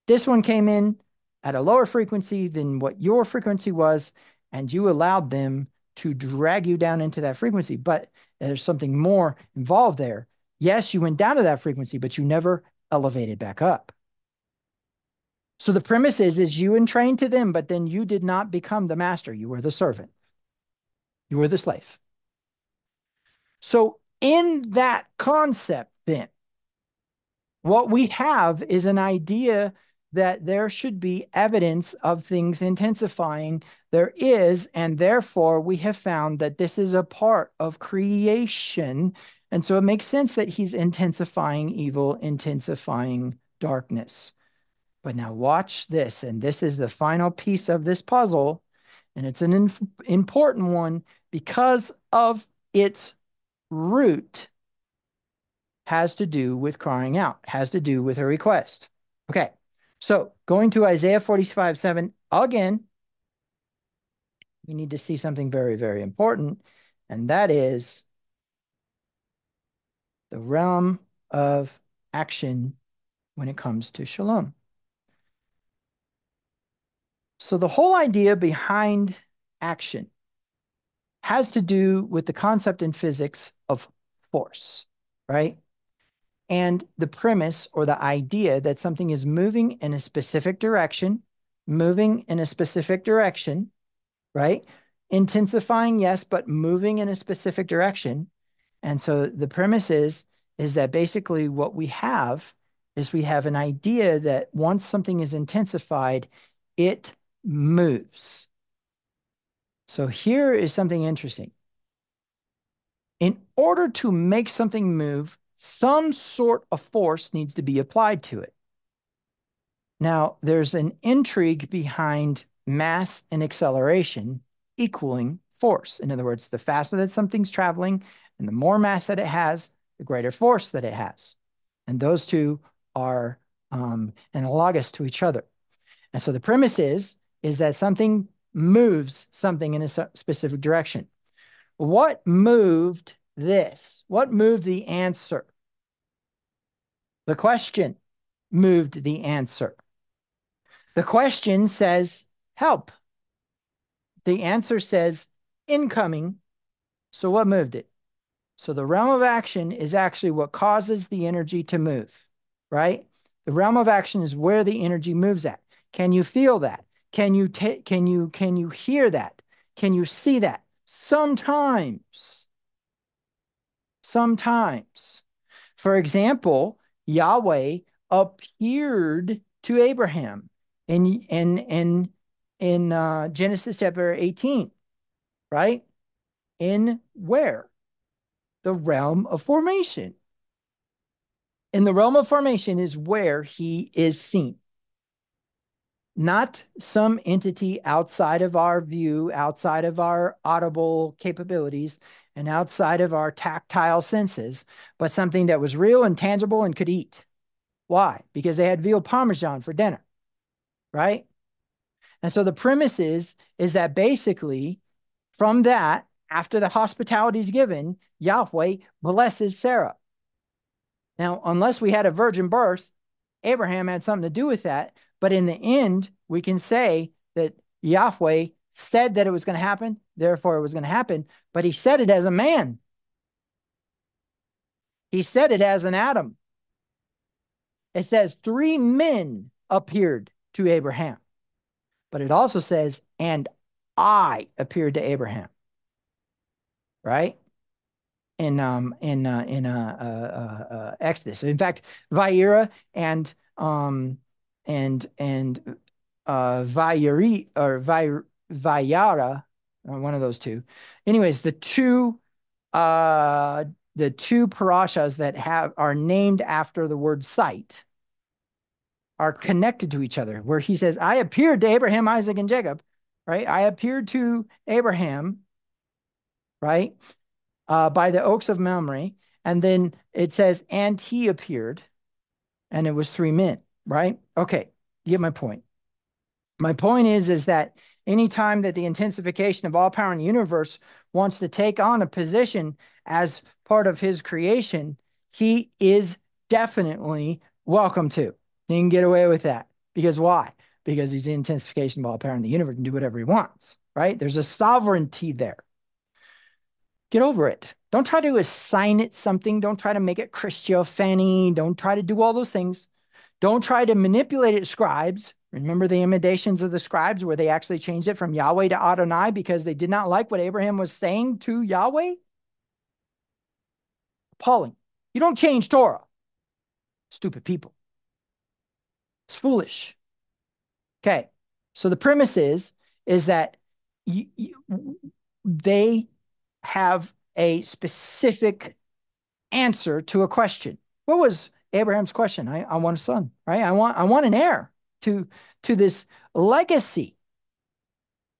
this one came in at a lower frequency than what your frequency was, and you allowed them to drag you down into that frequency. But there's something more involved there. Yes, you went down to that frequency, but you never elevated back up. So the premise is you entrained to them, but then you did not become the master. You were the servant. You were the slave. So in that concept, then, what we have is an idea that there should be evidence of things intensifying. There is, and therefore we have found that this is a part of creation. And so it makes sense that he's intensifying evil, intensifying darkness. But now watch this, and this is the final piece of this puzzle, and it's an important one because of its root has to do with crying out, has to do with a request. Okay, so going to Isaiah 45:7, again, we need to see something very, very important, and that is the realm of action when it comes to shalom. So the whole idea behind action has to do with the concept in physics of force, right? And the premise or the idea that something is moving in a specific direction, right? Intensifying, yes, but moving in a specific direction. And so the premise is that basically what we have is we have an idea that once something is intensified, it moves. So here is something interesting. In order to make something move, some sort of force needs to be applied to it. Now, there's an intrigue behind mass and acceleration equaling force. In other words, the faster that something's traveling and the more mass that it has, the greater force that it has. And those two are analogous to each other. And so the premise is that something moves something in a specific direction. What moved this? What moved the answer? The question moved the answer. The question says, help. The answer says, incoming. So what moved it? So the realm of action is actually what causes the energy to move, right? The realm of action is where the energy moves at. Can you feel that? Can you hear that? Can you see that? Sometimes. For example, Yahweh appeared to Abraham in Genesis chapter 18, right? In where? The realm of formation. In the realm of formation is where he is seen. not some entity outside of our view, outside of our audible capabilities, and outside of our tactile senses, but something that was real and tangible and could eat. Why? Because they had veal parmesan for dinner, right? And so the premise is that basically from that, after the hospitality is given, Yahweh blesses Sarah. Now, unless we had a virgin birth, Abraham had something to do with that. But in the end, we can say that Yahweh said that it was going to happen, therefore it was going to happen. But he said it as a man, he said it as an Adam. It says 3 men appeared to Abraham, but it also says, and I appeared to Abraham, right? In Exodus. In fact, Vaira and Vayari or Vayara, one of those two. Anyways, the two parashas that are named after the word sight are connected to each other, where he says, I appeared to Abraham, Isaac, and Jacob, right? I appeared to Abraham, right? By the oaks of Mamre. And then it says, and he appeared, and it was 3 men, right? Okay, you get my point. My point is that anytime that the intensification of all power in the universe wants to take on a position as part of his creation, he is definitely welcome to. He can get away with that. Because why? Because he's the intensification of all power in the universe and do whatever he wants, right? There's a sovereignty there. Get over it. Don't try to assign it something. Don't try to make it Christophany. Don't try to do all those things. Don't try to manipulate it, scribes. Remember the imitations of the scribes where they actually changed it from Yahweh to Adonai because they did not like what Abraham was saying to Yahweh? Appalling. You don't change Torah. Stupid people. It's foolish. Okay. So the premise is that they have a specific answer to a question. What was Abraham's question? I want a son, right? I want an heir to this legacy.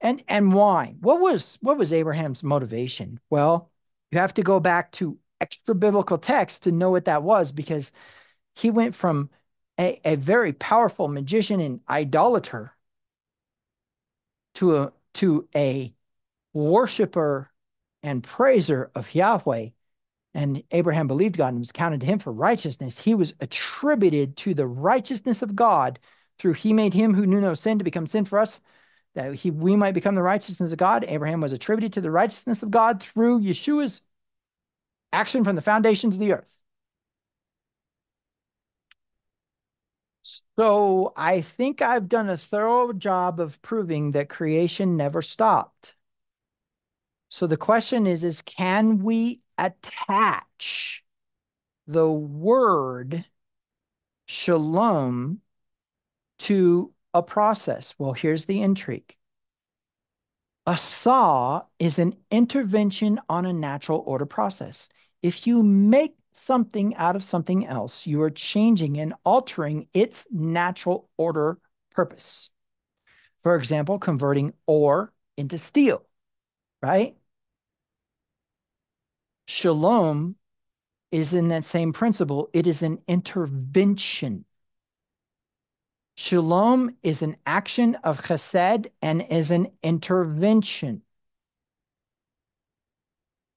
And why? What was Abraham's motivation? Well, you have to go back to extra biblical text to know what that was, because he went from a very powerful magician and idolater to a worshiper and praiser of Yahweh. And Abraham believed God and was counted to him for righteousness. He was attributed to the righteousness of God through he made him who knew no sin to become sin for us, that we might become the righteousness of God. Abraham was attributed to the righteousness of God through Yeshua's action from the foundations of the earth. So I think I've done a thorough job of proving that creation never stopped. So the question is can we attach the word shalom to a process? Well, here's the intrigue. A saw is an intervention on a natural order process. If you make something out of something else, you are changing and altering its natural order purpose. For example, converting ore into steel, right? Shalom is in that same principle. It is an intervention. Shalom is an action of chesed and is an intervention.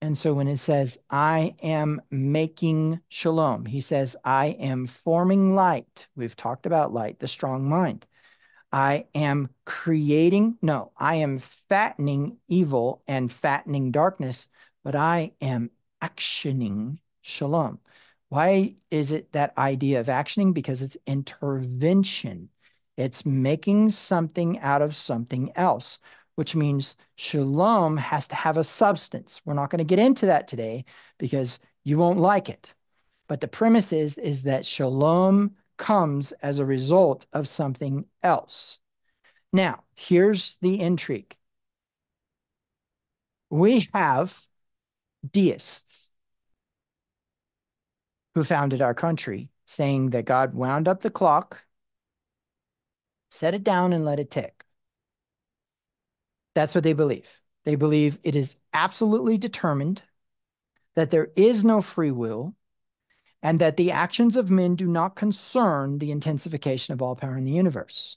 And so when it says, I am making shalom, he says, I am forming light. We've talked about light, the strong mind. I am I am fattening evil and fattening darkness, but I am actioning shalom. Why is it that idea of actioning? Because it's intervention. It's making something out of something else, which means shalom has to have a substance. We're not going to get into that today because you won't like it. But the premise is that shalom comes as a result of something else. Now, here's the intrigue. We have deists who founded our country saying that God wound up the clock Set it down and let it tick. That's what they believe. They believe it is absolutely determined, that there is no free will, and that the actions of men do not concern the intensification of all power in the universe.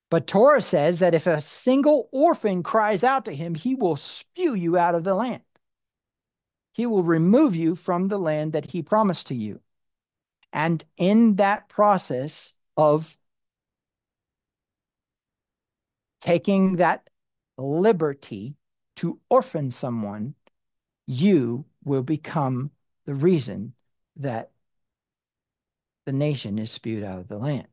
But Torah says that if a single orphan cries out to him, he will spew you out of the land. He will remove you from the land that he promised to you. And in that process of taking that liberty to orphan someone, you will become the reason that the nation is spewed out of the land.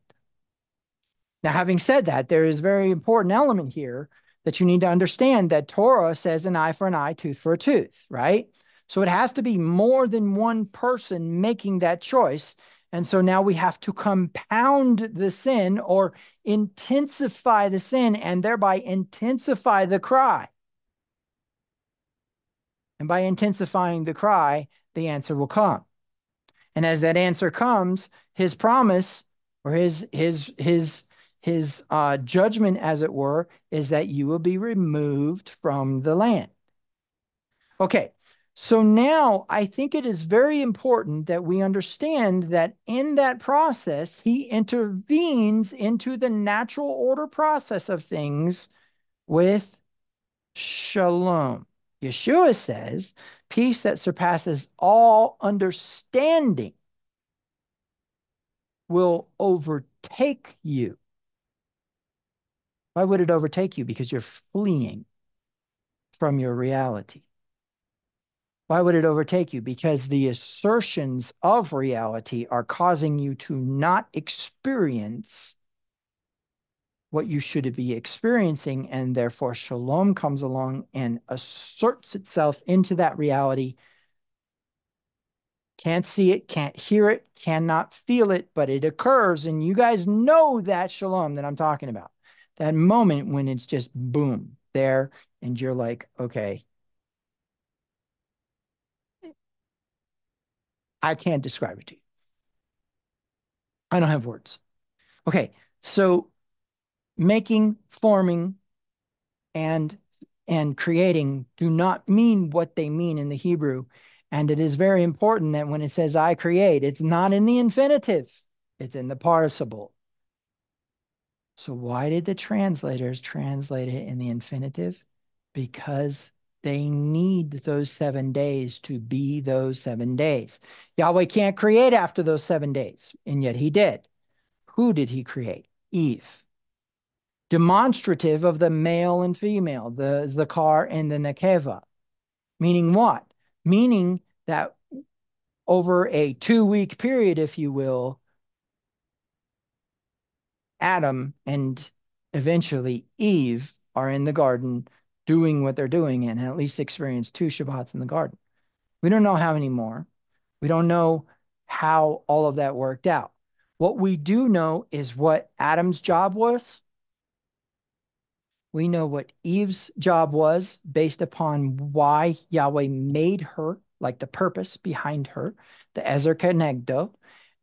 Now, having said that, there is a very important element here that you need to understand, that Torah says an eye for an eye, tooth for a tooth, right? So it has to be more than one person making that choice. And so now we have to compound the sin or intensify the sin and thereby intensify the cry. And by intensifying the cry, the answer will come. And as that answer comes, his promise or his judgment, as it were, is that you will be removed from the land. Okay, so now I think it is very important that we understand that in that process, he intervenes into the natural order process of things with shalom. Yeshua says, peace that surpasses all understanding will overtake you. Why would it overtake you? Because you're fleeing from your reality. Why would it overtake you? Because the assertions of reality are causing you to not experience what you should be experiencing, and therefore shalom comes along and asserts itself into that reality. Can't see it, can't hear it, cannot feel it, but it occurs, and you guys know that shalom that I'm talking about. That moment when it's just boom there, and you're like, okay, I can't describe it to you. I don't have words. Okay, so making, forming, and creating do not mean what they mean in the Hebrew. And it is very important that when it says I create, it's not in the infinitive, it's in the participle. So why did the translators translate it in the infinitive? Because they need those 7 days to be those 7 days. Yahweh can't create after those 7 days, and yet he did. Who did he create? Eve. Demonstrative of the male and female, the Zakar and the Nekeva. Meaning what? Meaning that over a 2-week period, if you will, Adam and eventually Eve are in the garden doing what they're doing and at least experience 2 Shabbats in the garden. We don't know how many more. We don't know how all of that worked out. What we do know is what Adam's job was. We know what Eve's job was based upon why Yahweh made her, like the purpose behind her, the Ezer Kenegdo.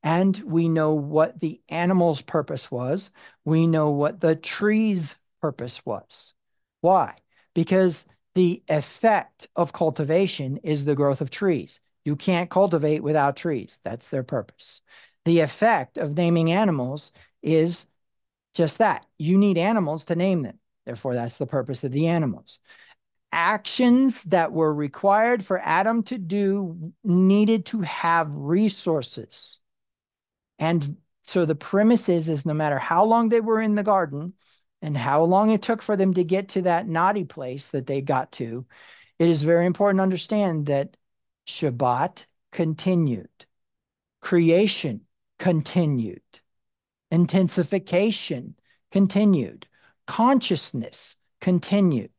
And we know what the animal's purpose was. We know what the tree's purpose was. Why? Because the effect of cultivation is the growth of trees. You can't cultivate without trees. That's their purpose. The effect of naming animals is just that. You need animals to name them. Therefore, that's the purpose of the animals. Actions that were required for Adam to do needed to have resources. And so the premise is no matter how long they were in the garden and how long it took for them to get to that naughty place that they got to, it is very important to understand that Shabbat continued. Creation continued. Intensification continued. Consciousness continued.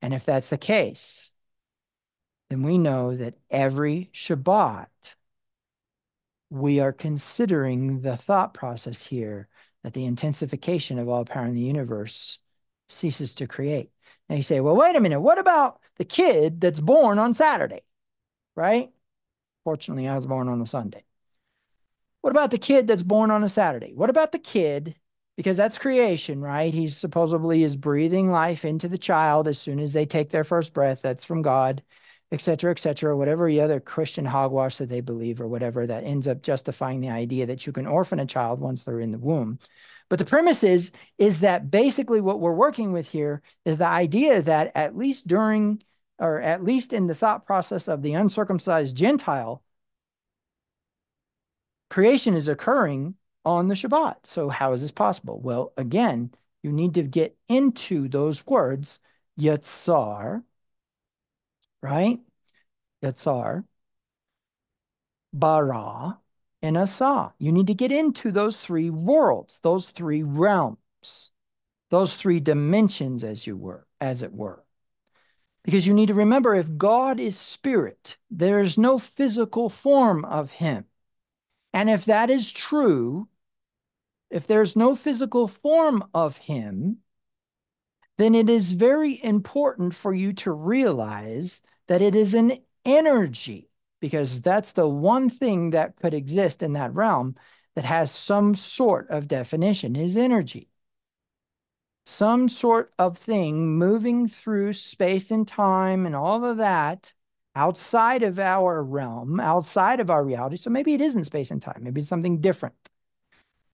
And if that's the case, then we know that every Shabbat, we are considering the thought process here that the intensification of all power in the universe ceases to create. And you say, well, wait a minute, what about the kid that's born on Saturday, right? Fortunately, I was born on a Sunday. What about the kid that's born on a Saturday? What about the kid? Because that's creation, right? He supposedly is breathing life into the child as soon as they take their first breath. That's from God, et cetera, whatever the other Christian hogwash that they believe or whatever that ends up justifying the idea that you can orphan a child once they're in the womb. But the premise is that basically what we're working with here is the idea that at least during, or at least in the thought process of the uncircumcised Gentile, creation is occurring on the Shabbat. So how is this possible? Well, again, you need to get into those words, Yatsar, right? Yatsar, Bara, and Asa. You need to get into those three worlds, those three realms, those three dimensions, as it were. Because you need to remember, if God is spirit, there is no physical form of him. And if that is true, if there's no physical form of him, then it is very important for you to realize that it is an energy, because that's the one thing that could exist in that realm that has some sort of definition, is energy. Some sort of thing moving through space and time and all of that outside of our realm, outside of our reality. So maybe it isn't space and time, maybe it's something different.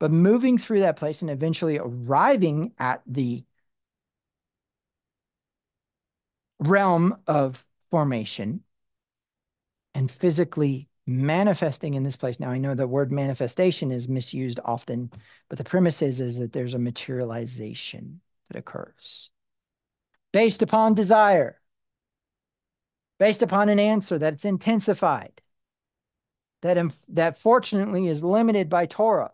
But moving through that place and eventually arriving at the realm of formation and physically manifesting in this place. Now, I know the word manifestation is misused often, but the premise is that there's a materialization that occurs based upon desire, based upon an answer that's intensified, that fortunately is limited by Torah.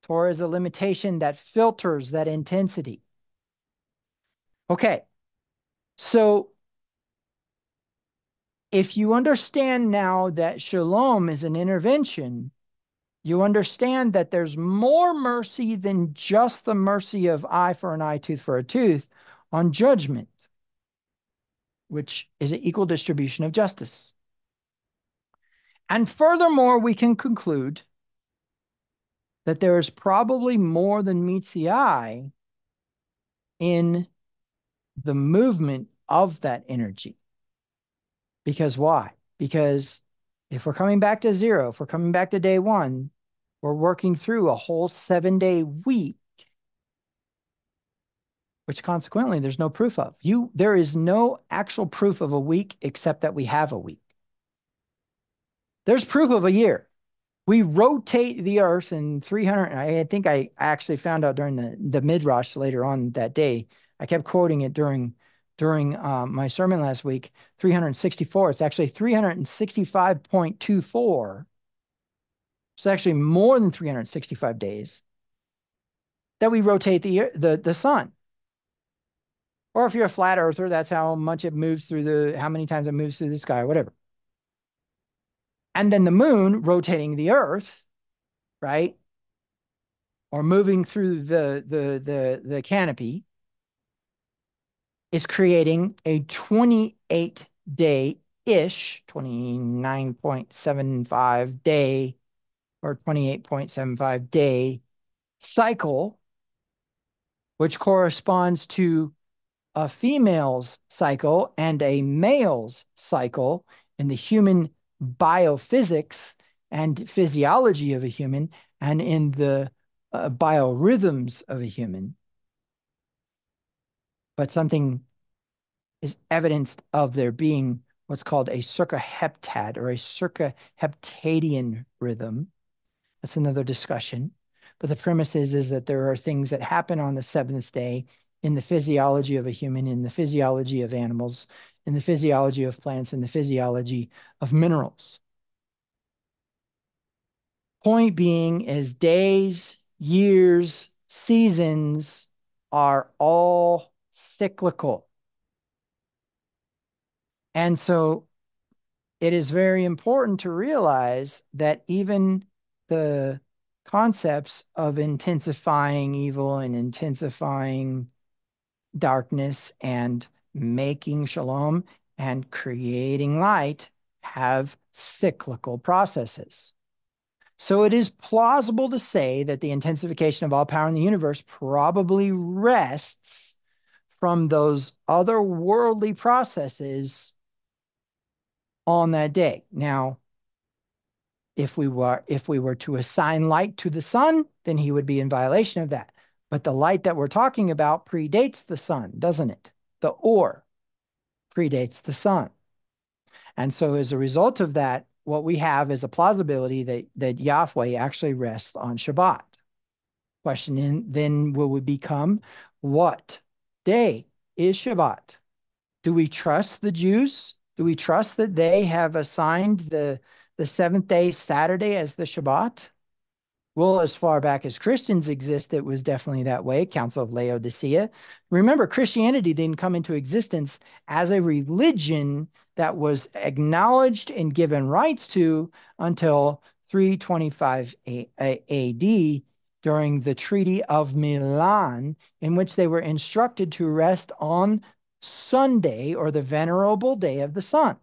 Torah is a limitation that filters that intensity. Okay, so if you understand now that shalom is an intervention, you understand that there's more mercy than just the mercy of eye for an eye, tooth for a tooth on judgment, which is an equal distribution of justice. And furthermore, we can conclude that there is probably more than meets the eye in the movement of that energy. Because why? Because if we're coming back to zero, if we're coming back to day one, we're working through a whole 7-day week, which consequently there's no proof of. There is no actual proof of a week except that we have a week. There's proof of a year. We rotate the earth in 300. I think I actually found out during the midrash later on that day. I kept quoting it during my sermon last week. 364. It's actually 365.24. It's actually more than 365 days that we rotate the sun. Or if you're a flat earther, that's how much it moves through how many times it moves through the sky, or whatever. And then the moon rotating the earth, right? Or moving through the canopy is creating a 28-day-ish, 29.75 day or 28.75 day cycle, which corresponds to a female's cycle and a male's cycle in the human biophysics and physiology of a human and in the biorhythms of a human. But something is evidenced of there being what's called a circaheptad or a circaheptadian rhythm. That's another discussion. But the premise is that there are things that happen on the seventh day in the physiology of a human, in the physiology of animals, in the physiology of plants, in the physiology of minerals. Point being is days, years, seasons are all cyclical. And so it is very important to realize that even the concepts of intensifying evil and intensifying darkness and making shalom and creating light have cyclical processes. So it is plausible to say that the intensification of all power in the universe probably rests from those otherworldly processes on that day. Now, if we were to assign light to the sun, then he would be in violation of that. But the light that we're talking about predates the sun, doesn't it? The or predates the sun. And so as a result of that, what we have is a plausibility that Yahweh actually rests on Shabbat. Question then will we become, what day is Shabbat? Do we trust the Jews? Do we trust that they have assigned the seventh day Saturday as the Shabbat? Well, as far back as Christians exist, it was definitely that way. Council of Laodicea. Remember, Christianity didn't come into existence as a religion that was acknowledged and given rights to until 325 AD during the Treaty of Milan, in which they were instructed to rest on Sunday, or the venerable day of the sun.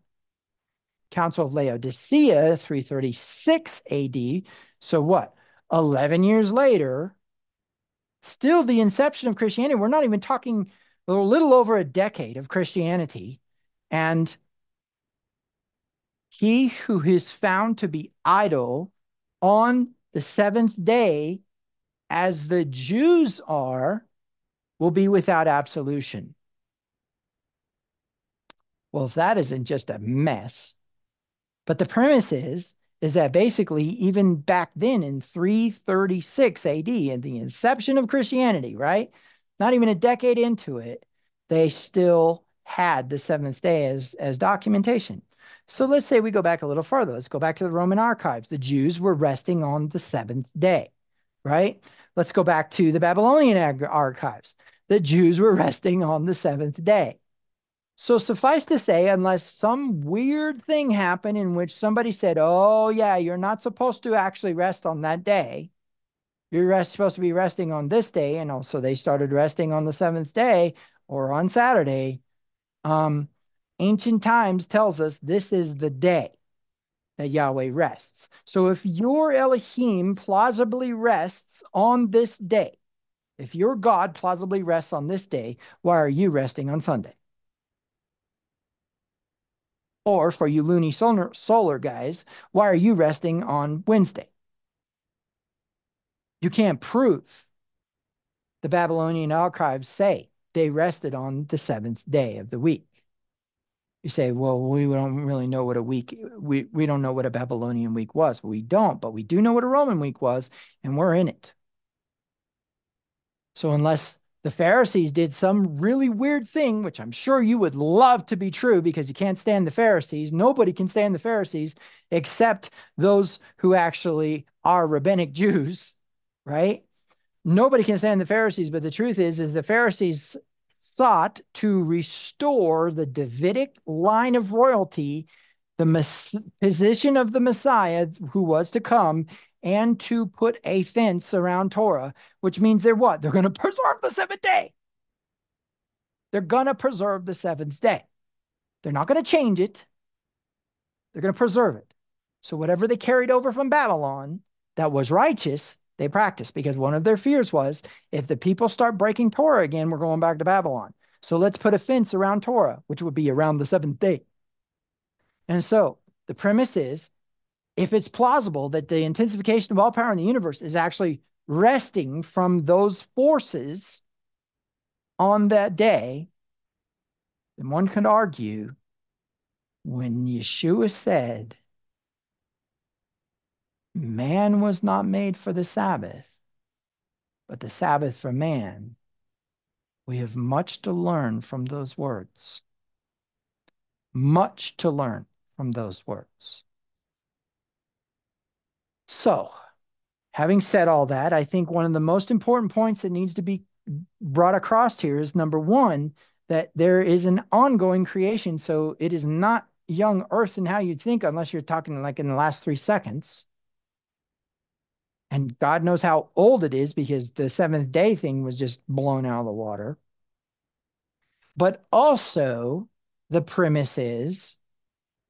Council of Laodicea, 336 AD. So what? 11 years later, still the inception of Christianity. We're not even talking a little over a decade of Christianity. And he who is found to be idle on the seventh day, as the Jews are, will be without absolution. Well, if that isn't just a mess. But the premise is that basically, even back then in 336 AD, at the inception of Christianity, right? Not even a decade into it, they still had the seventh day as documentation. So let's say we go back a little further. Let's go back to the Roman archives. The Jews were resting on the seventh day, right? Let's go back to the Babylonian archives. The Jews were resting on the seventh day. So suffice to say, unless some weird thing happened in which somebody said, oh, yeah, you're not supposed to actually rest on that day. You're supposed to be resting on this day. And also they started resting on the seventh day or on Saturday. Ancient times tells us this is the day that Yahweh rests. So if your Elohim plausibly rests on this day, if your God plausibly rests on this day, why are you resting on Sunday? Or for you loony solar guys, why are you resting on Wednesday? You can't prove. The Babylonian archives say they rested on the seventh day of the week. You say, well, we don't really know what a week, we don't know what a Babylonian week was. We don't, but we do know what a Roman week was, and we're in it. So unless the Pharisees did some really weird thing, which I'm sure you would love to be true because you can't stand the Pharisees. Nobody can stand the Pharisees except those who actually are rabbinic Jews, right? Nobody can stand the Pharisees, but the truth is the Pharisees sought to restore the Davidic line of royalty, the position of the Messiah who was to come, and to put a fence around Torah, which means they're what? They're going to preserve the seventh day. They're going to preserve the seventh day. They're not going to change it. They're going to preserve it. So whatever they carried over from Babylon that was righteous, they practiced, because one of their fears was, if the people start breaking Torah again, we're going back to Babylon. So let's put a fence around Torah, which would be around the seventh day. And so the premise is, if it's plausible that the intensification of all power in the universe is actually resting from those forces on that day, then one could argue, when Yeshua said, man was not made for the Sabbath, but the Sabbath for man, we have much to learn from those words. Much to learn from those words. So, having said all that, I think one of the most important points that needs to be brought across here is, number one, that there is an ongoing creation. So it is not young earth and how you'd think, unless you're talking like in the last 3 seconds. And God knows how old it is, because the seventh day thing was just blown out of the water. But also, the premise is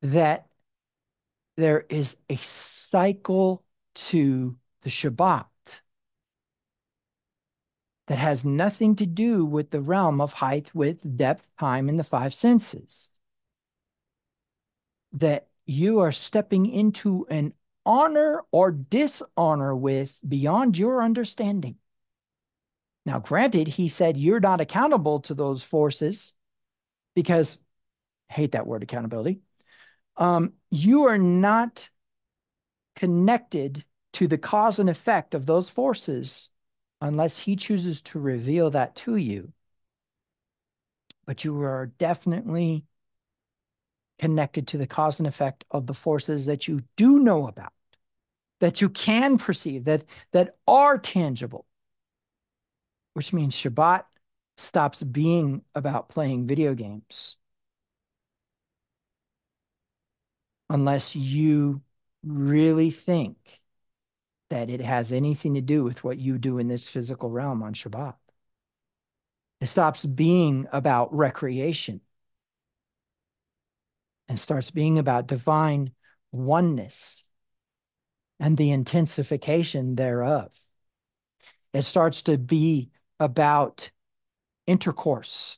that there is a cycle to the Shabbat that has nothing to do with the realm of height, width, depth, time, and the five senses. That you are stepping into an honor or dishonor with beyond your understanding. Now, granted, he said you're not accountable to those forces because, I hate that word accountability. You are not connected to the cause and effect of those forces unless he chooses to reveal that to you. But you are definitely connected to the cause and effect of the forces that you do know about, that you can perceive, that are tangible, which means Shabbat stops being about playing video games unless you really think that it has anything to do with what you do in this physical realm on Shabbat. It stops being about recreation and starts being about divine oneness and the intensification thereof. It starts to be about intercourse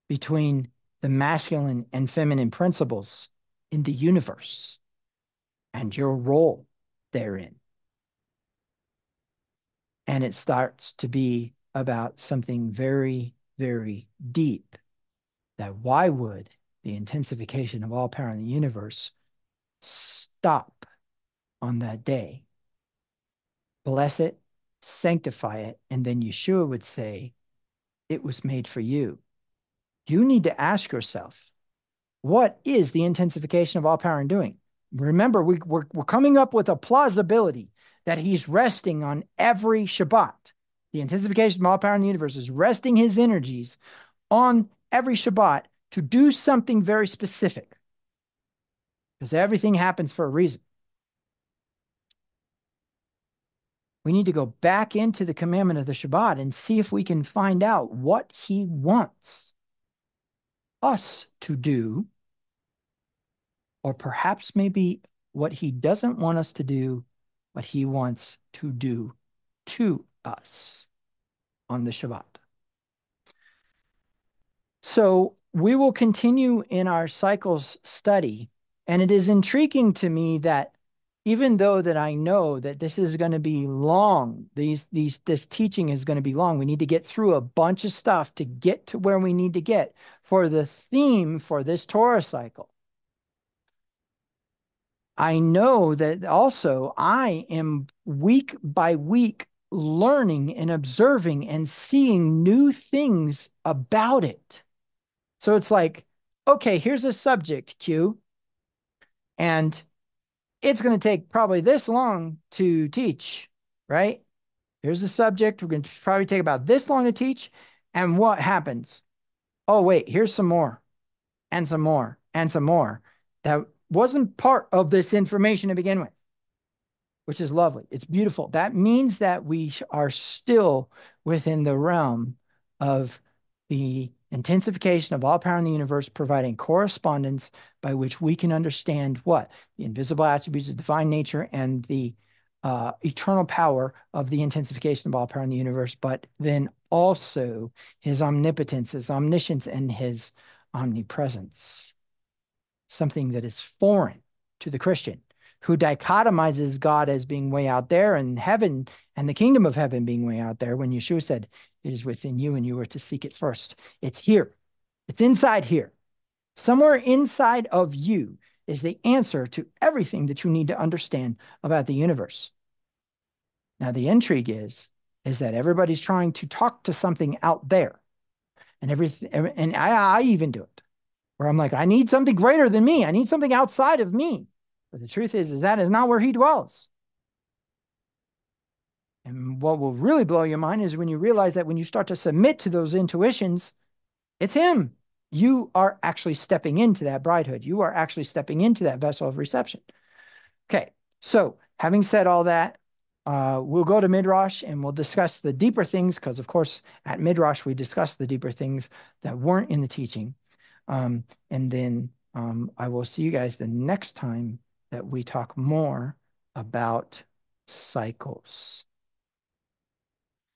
between the masculine and feminine principles in the universe and your role therein. And it starts to be about something very, very deep. That why would the intensification of all power in the universe stop on that day? Bless it, sanctify it, and then Yeshua would say, it was made for you. You need to ask yourself, what is the intensification of all power in doing? Remember, we're coming up with a plausibility that he's resting on every Shabbat. The intensification of all power in the universe is resting his energies on every Shabbat to do something very specific. Because everything happens for a reason. We need to go back into the commandment of the Shabbat and see if we can find out what he wants us to do, or perhaps maybe what he doesn't want us to do, but he wants to do to us on the Shabbat. So we will continue in our cycles study, and it is intriguing to me that even though that I know that this is going to be long, this teaching is going to be long, we need to get through a bunch of stuff to get to where we need to get for the theme for this Torah cycle. I know that also I am week by week learning and observing and seeing new things about it. So it's like, okay, here's a subject, Q, and it's going to take probably this long to teach, right? Here's the subject. We're going to probably take about this long to teach. And what happens? Oh, wait, here's some more and some more and some more that wasn't part of this information to begin with, which is lovely. It's beautiful. That means that we are still within the realm of the intensification of all power in the universe, providing correspondence by which we can understand what? The invisible attributes of divine nature and the eternal power of the intensification of all power in the universe, but then also his omnipotence, his omniscience, and his omnipresence. Something that is foreign to the Christian, who dichotomizes God as being way out there and heaven and the kingdom of heaven being way out there, when Yeshua said, it is within you and you are to seek it first. It's here. It's inside here. Somewhere inside of you is the answer to everything that you need to understand about the universe. Now, the intrigue is that everybody's trying to talk to something out there. And everything, and I even do it, where I'm like, I need something greater than me. I need something outside of me. But the truth is that is not where he dwells. And what will really blow your mind is when you realize that when you start to submit to those intuitions, it's him. You are actually stepping into that bridehood. You are actually stepping into that vessel of reception. Okay, so having said all that, we'll go to Midrash and we'll discuss the deeper things, because of course at Midrash we discuss the deeper things that weren't in the teaching. And then I will see you guys the next time that we talk more about cycles.